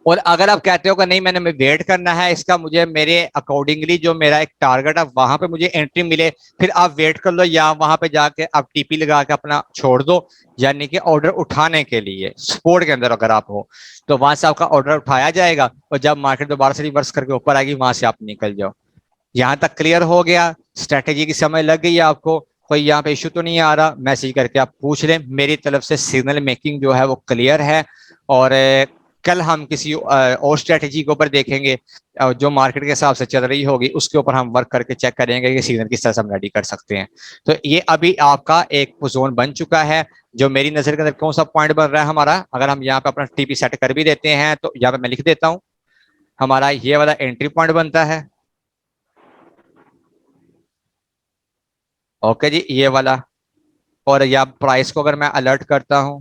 और अगर आप कहते हो कि नहीं मैंने वेट करना है इसका, मुझे मेरे अकॉर्डिंगली जो मेरा एक टारगेट है वहां पे मुझे एंट्री मिले, फिर आप वेट कर लो या वहां पे जाके आप टीपी लगा के अपना छोड़ दो, यानी कि ऑर्डर उठाने के लिए सपोर्ट के अंदर अगर आप हो तो वहां से आपका ऑर्डर उठाया जाएगा, और जब मार्केट दोबारा से रिवर्स करके ऊपर आएगी वहां से आप निकल जाओ। यहाँ तक क्लियर हो गया, स्ट्रेटेजी की समझ लग गई है आपको, कोई यहाँ पे इशू तो नहीं आ रहा, मैसेज करके आप पूछ लें। मेरी तरफ से सिग्नल मेकिंग जो है वो क्लियर है। और कल हम किसी और स्ट्रेटेजी के ऊपर देखेंगे जो मार्केट के हिसाब से चल रही होगी, उसके ऊपर हम वर्क करके चेक करेंगे कि सिग्नल किस तरह से हम रेडी कर सकते हैं। तो ये अभी आपका एक जोन बन चुका है, जो मेरी नजर के अंदर कौन सा पॉइंट बन रहा है हमारा, अगर हम यहाँ पे अपना टीपी सेट कर भी देते हैं तो यहाँ पे मैं लिख देता हूँ, हमारा ये वाला एंट्री पॉइंट बनता है। ओके जी, ये वाला। और या प्राइस को अगर मैं अलर्ट करता हूं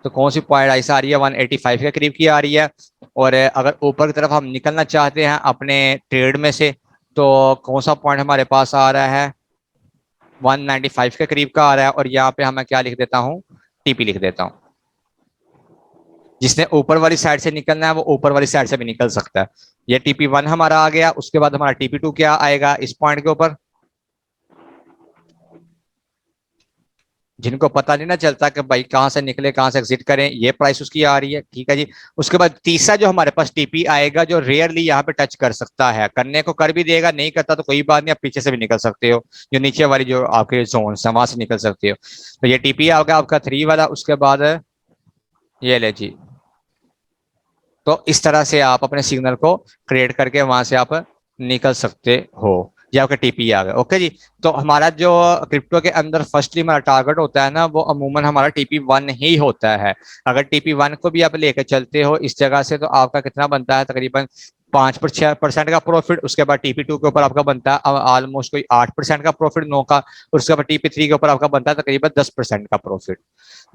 तो कौन सी पॉइंट ऐसा आ रही है, 185 के करीब की आ रही है। और अगर ऊपर की तरफ हम निकलना चाहते हैं अपने ट्रेड में से, तो कौन सा पॉइंट हमारे पास आ रहा है, 195 के करीब का आ रहा है। और यहाँ पे हमें क्या लिख देता हूँ, टीपी लिख देता हूँ। जिसने ऊपर वाली साइड से निकलना है वो ऊपर वाली साइड से भी निकल सकता है। ये TP1 हमारा आ गया, उसके बाद हमारा TP2 क्या आएगा इस पॉइंट के ऊपर, जिनको पता नहीं ना चलता कि भाई कहाँ से निकले कहाँ से एग्जिट करें, ये प्राइस उसकी आ रही है, ठीक है जी। उसके बाद तीसरा जो हमारे पास टीपी आएगा, जो रेयरली यहाँ पे टच कर सकता है, करने को कर भी देगा, नहीं करता तो कोई बात नहीं, आप पीछे से भी निकल सकते हो, जो नीचे वाली जो आपके जोन है वहां से निकल सकते हो। तो ये टीपी आ गया आपका 3 वाला। उसके बाद ये ले जी, तो इस तरह से आप अपने सिग्नल को क्रिएट करके वहां से आप निकल सकते हो। ये आपका टीपी आ गया, ओके जी। तो हमारा जो क्रिप्टो के अंदर फर्स्टली हमारा टारगेट होता है ना, वो अमूमन हमारा TP1 ही होता है। अगर TP1 को भी आप लेकर चलते हो इस जगह से तो आपका कितना बनता है, तकरीबन 5-6% का प्रॉफिट। उसके बाद TP2 के ऊपर आपका बनता है ऑलमोस्ट कोई 8% का प्रॉफिट, 9 का। उसके बाद TP3 के ऊपर आपका बनता है तकरीबन 10% का प्रॉफिट।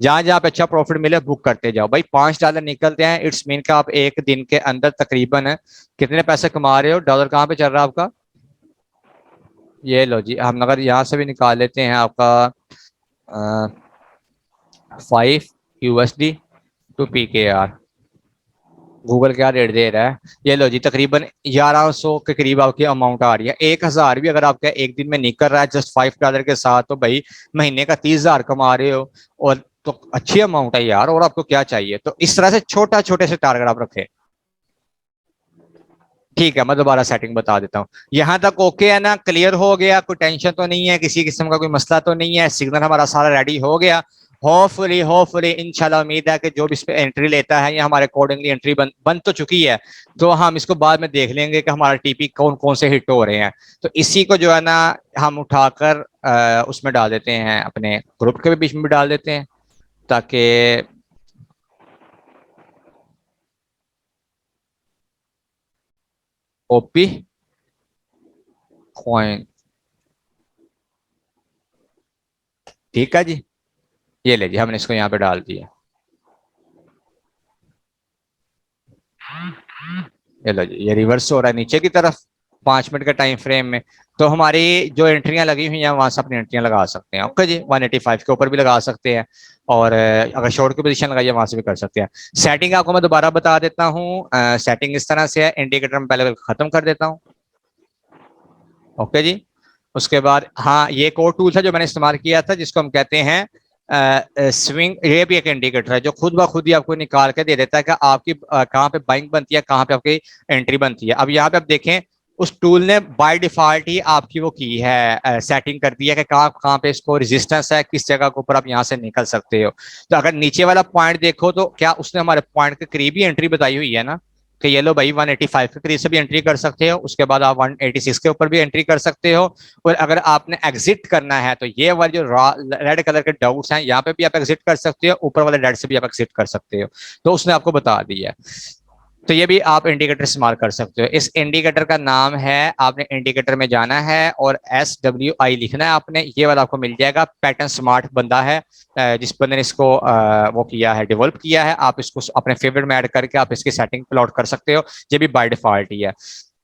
जहां जहां पे अच्छा प्रॉफिट मिले बुक करते जाओ भाई। $5 निकलते हैं, इट्स मीन का आप एक दिन के अंदर तकरीबन कितने पैसे कमा रहे हो। डॉलर कहाँ पे चल रहा है आपका, ये लो जी, हम अगर यहाँ से भी निकाल लेते हैं आपका 5 USD to PKR, गूगल क्या रेट दे रहा है, ये लो जी, तकरीबन 1100 के करीब आपकी अमाउंट आ रही है। 1000 भी अगर आपका एक दिन में निकल रहा है जस्ट $5 के साथ, तो भाई महीने का 30,000 कमा रहे हो, और तो अच्छी अमाउंट है यार, और आपको क्या चाहिए। तो इस तरह से छोटा छोटे से टारगेट आप रखें। ठीक है, मैं दोबारा सेटिंग बता देता हूँ। यहाँ तक ओके है ना, क्लियर हो गया, कोई टेंशन तो नहीं है, किसी किस्म का कोई मसला तो नहीं है, सिग्नल हमारा सारा रेडी हो गया। होपफुली इंशाल्लाह उम्मीद है कि जो भी इस पे एंट्री लेता है, या हमारे अकॉर्डिंगली एंट्री बन तो चुकी है, तो हम इसको बाद में देख लेंगे कि हमारा टीपी कौन कौन से हिट हो रहे हैं। तो इसी को जो है ना हम उठाकर उसमें डाल देते हैं, अपने ग्रुप के बीच में भी डाल देते हैं, ताकि ओपी कॉइन, ठीक है जी। ये ले जी, हमने इसको यहाँ पे डाल दिया। ये लो जी, ये रिवर्स हो रहा है नीचे की तरफ। 5 मिनट के टाइम फ्रेम में, तो हमारी जो एंट्रियां लगी हुई हैं वहां से अपनी एंट्रियां लगा सकते हैं। ओके जी, 185 के ऊपर भी लगा सकते हैं, और अगर शॉर्ट की पोजीशन लगाइए वहां से भी कर सकते हैं। सेटिंग आपको मैं दोबारा बता देता हूँ। सेटिंग इस तरह से है, इंडिकेटर में पहले खत्म कर देता हूँ। ओके जी, उसके बाद हाँ, ये एक और टूल था जो मैंने इस्तेमाल किया था, जिसको हम कहते हैं स्विंग। ये भी एक इंडिकेटर है जो खुद ब खुद ही आपको निकाल के दे देता है कि आपकी कहाँ पे बाइंग बनती है, कहाँ पे आपकी एंट्री बनती है। अब यहाँ पे आप देखें, उस टूल ने बाय डिफॉल्ट ही आपकी वो की है, सेटिंग कर दी है कि कहाँ कहाँ पे इसको रेजिस्टेंस है, किस जगह के ऊपर आप यहाँ से निकल सकते हो। तो अगर नीचे वाला पॉइंट देखो तो क्या उसने हमारे पॉइंट के करीब ही एंट्री बताई हुई है ना, कि ये लो भाई 185 के करीब से भी एंट्री कर सकते हो, उसके बाद आप 186 के ऊपर भी एंट्री कर सकते हो। और अगर आपने एग्जिट करना है तो ये वाले जो रेड कलर के डॉट्स हैं यहाँ पे भी आप एग्जिट कर सकते हो, ऊपर वाले रेड से भी आप एग्जिट कर सकते हो। तो उसने आपको बता दिया है। तो ये भी आप इंडिकेटर इस्तेमाल कर सकते हो। इस इंडिकेटर का नाम है, आपने इंडिकेटर में जाना है और SWI लिखना है आपने, ये वाला आपको मिल जाएगा। पैटर्न स्मार्ट बंदा है, जिस बंदे ने इसको वो किया है, डेवलप किया है। आप इसको अपने फेवरेट में ऐड करके आप इसकी सेटिंग प्लॉट कर सकते हो। ये भी बाय डिफॉल्ट ही है।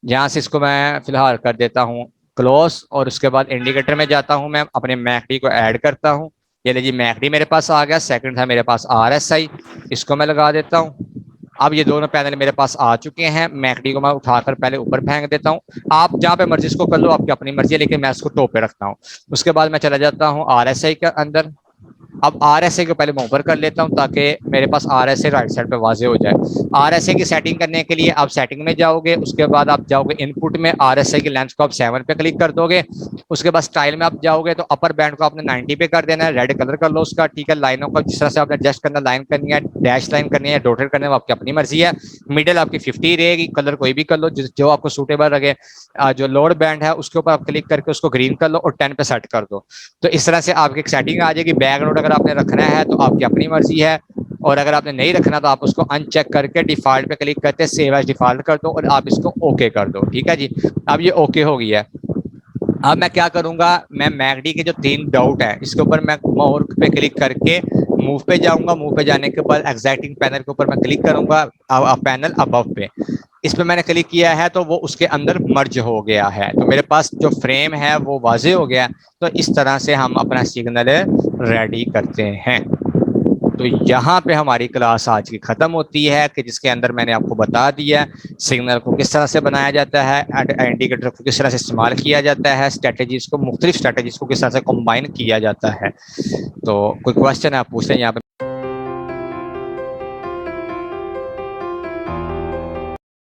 यहाँ से इसको मैं फिलहाल कर देता हूँ क्लोज, और उसके बाद इंडिकेटर में जाता हूँ, मैं अपने मैकडी को ऐड करता हूँ। ये लीजिए मैकडी मेरे पास आ गया। सेकंड है मेरे पास RSI, इसको मैं लगा देता हूँ। अब ये दोनों पैनल मेरे पास आ चुके हैं। मैकडी को मैं उठाकर पहले ऊपर फेंक देता हूँ। आप जहाँ पे मर्जी इसको कर लो, आपकी अपनी मर्जी है, लेकिन मैं इसको टॉप पे रखता हूँ। उसके बाद मैं चला जाता हूँ RSI के अंदर। अब RSI को पहले मैं ऊपर कर लेता हूँ ताकि मेरे पास RSI राइट साइड पे वाजे हो जाए। RSI की सेटिंग करने के लिए आप सेटिंग में जाओगे, उसके बाद आप जाओगे इनपुट में, RSI की लेंथ को आप 7 पे क्लिक कर दोगे। उसके बाद स्टाइल में आप जाओगे तो अपर बैंड को आपने 90 पे कर देना है, रेड कलर कर लो उसका, ठीक है। लाइनों को जिस तरह से आपने एडजस्ट करना, लाइन करनी है, डैश लाइन करनी है, डॉटेड करनी है, आपकी अपनी मर्जी है। मिडिल आपकी 50 रहेगी, कलर कोई भी कर लो जो आपको सूटेबल लगे। जो लोअर बैंड है उसके ऊपर आप क्लिक करके उसको ग्रीन कर लो और 10 पे सेट कर दो। तो इस तरह से आपकी एक सेटिंग आ जाएगी। बैकग्राउंड अगर आपने रखना है तो आपकी अपनी मर्जी है, और अगर आपने नहीं रखना तो आप उसको अनचेक करके डिफॉल्ट पे क्लिक करते सेव एज डिफॉल्ट कर दो और आप इसको ओके कर दो। ठीक है जी, अब ये ओके हो गया है। अब मैं क्या करूंगा, मैं मैकडी के जो 3 डॉट है इसके ऊपर मैं मोर पे क्लिक करके मूव पे जाऊंगा। मूव पे जाने के बाद एग्जैक्टिंग पैनल के ऊपर मैं क्लिक करूंगा, पैनल अबव पे। इस पे मैंने क्लिक किया है तो वो उसके अंदर मर्ज हो गया है, तो मेरे पास जो फ्रेम है वो वाजे हो गया। तो इस तरह से हम अपना सिग्नल रेडी करते हैं। तो यहाँ पे हमारी क्लास आज की खत्म होती है, कि जिसके अंदर मैंने आपको बता दिया सिग्नल को किस तरह से बनाया जाता है, इंडिकेटर को किस तरह से इस्तेमाल किया जाता है, स्ट्रेटेजीज को, मुख्तलिफ स्ट्रेटेजीज को किस तरह से कंबाइन किया जाता है। तो कोई क्वेश्चन है आप पूछ लें यहाँ पे।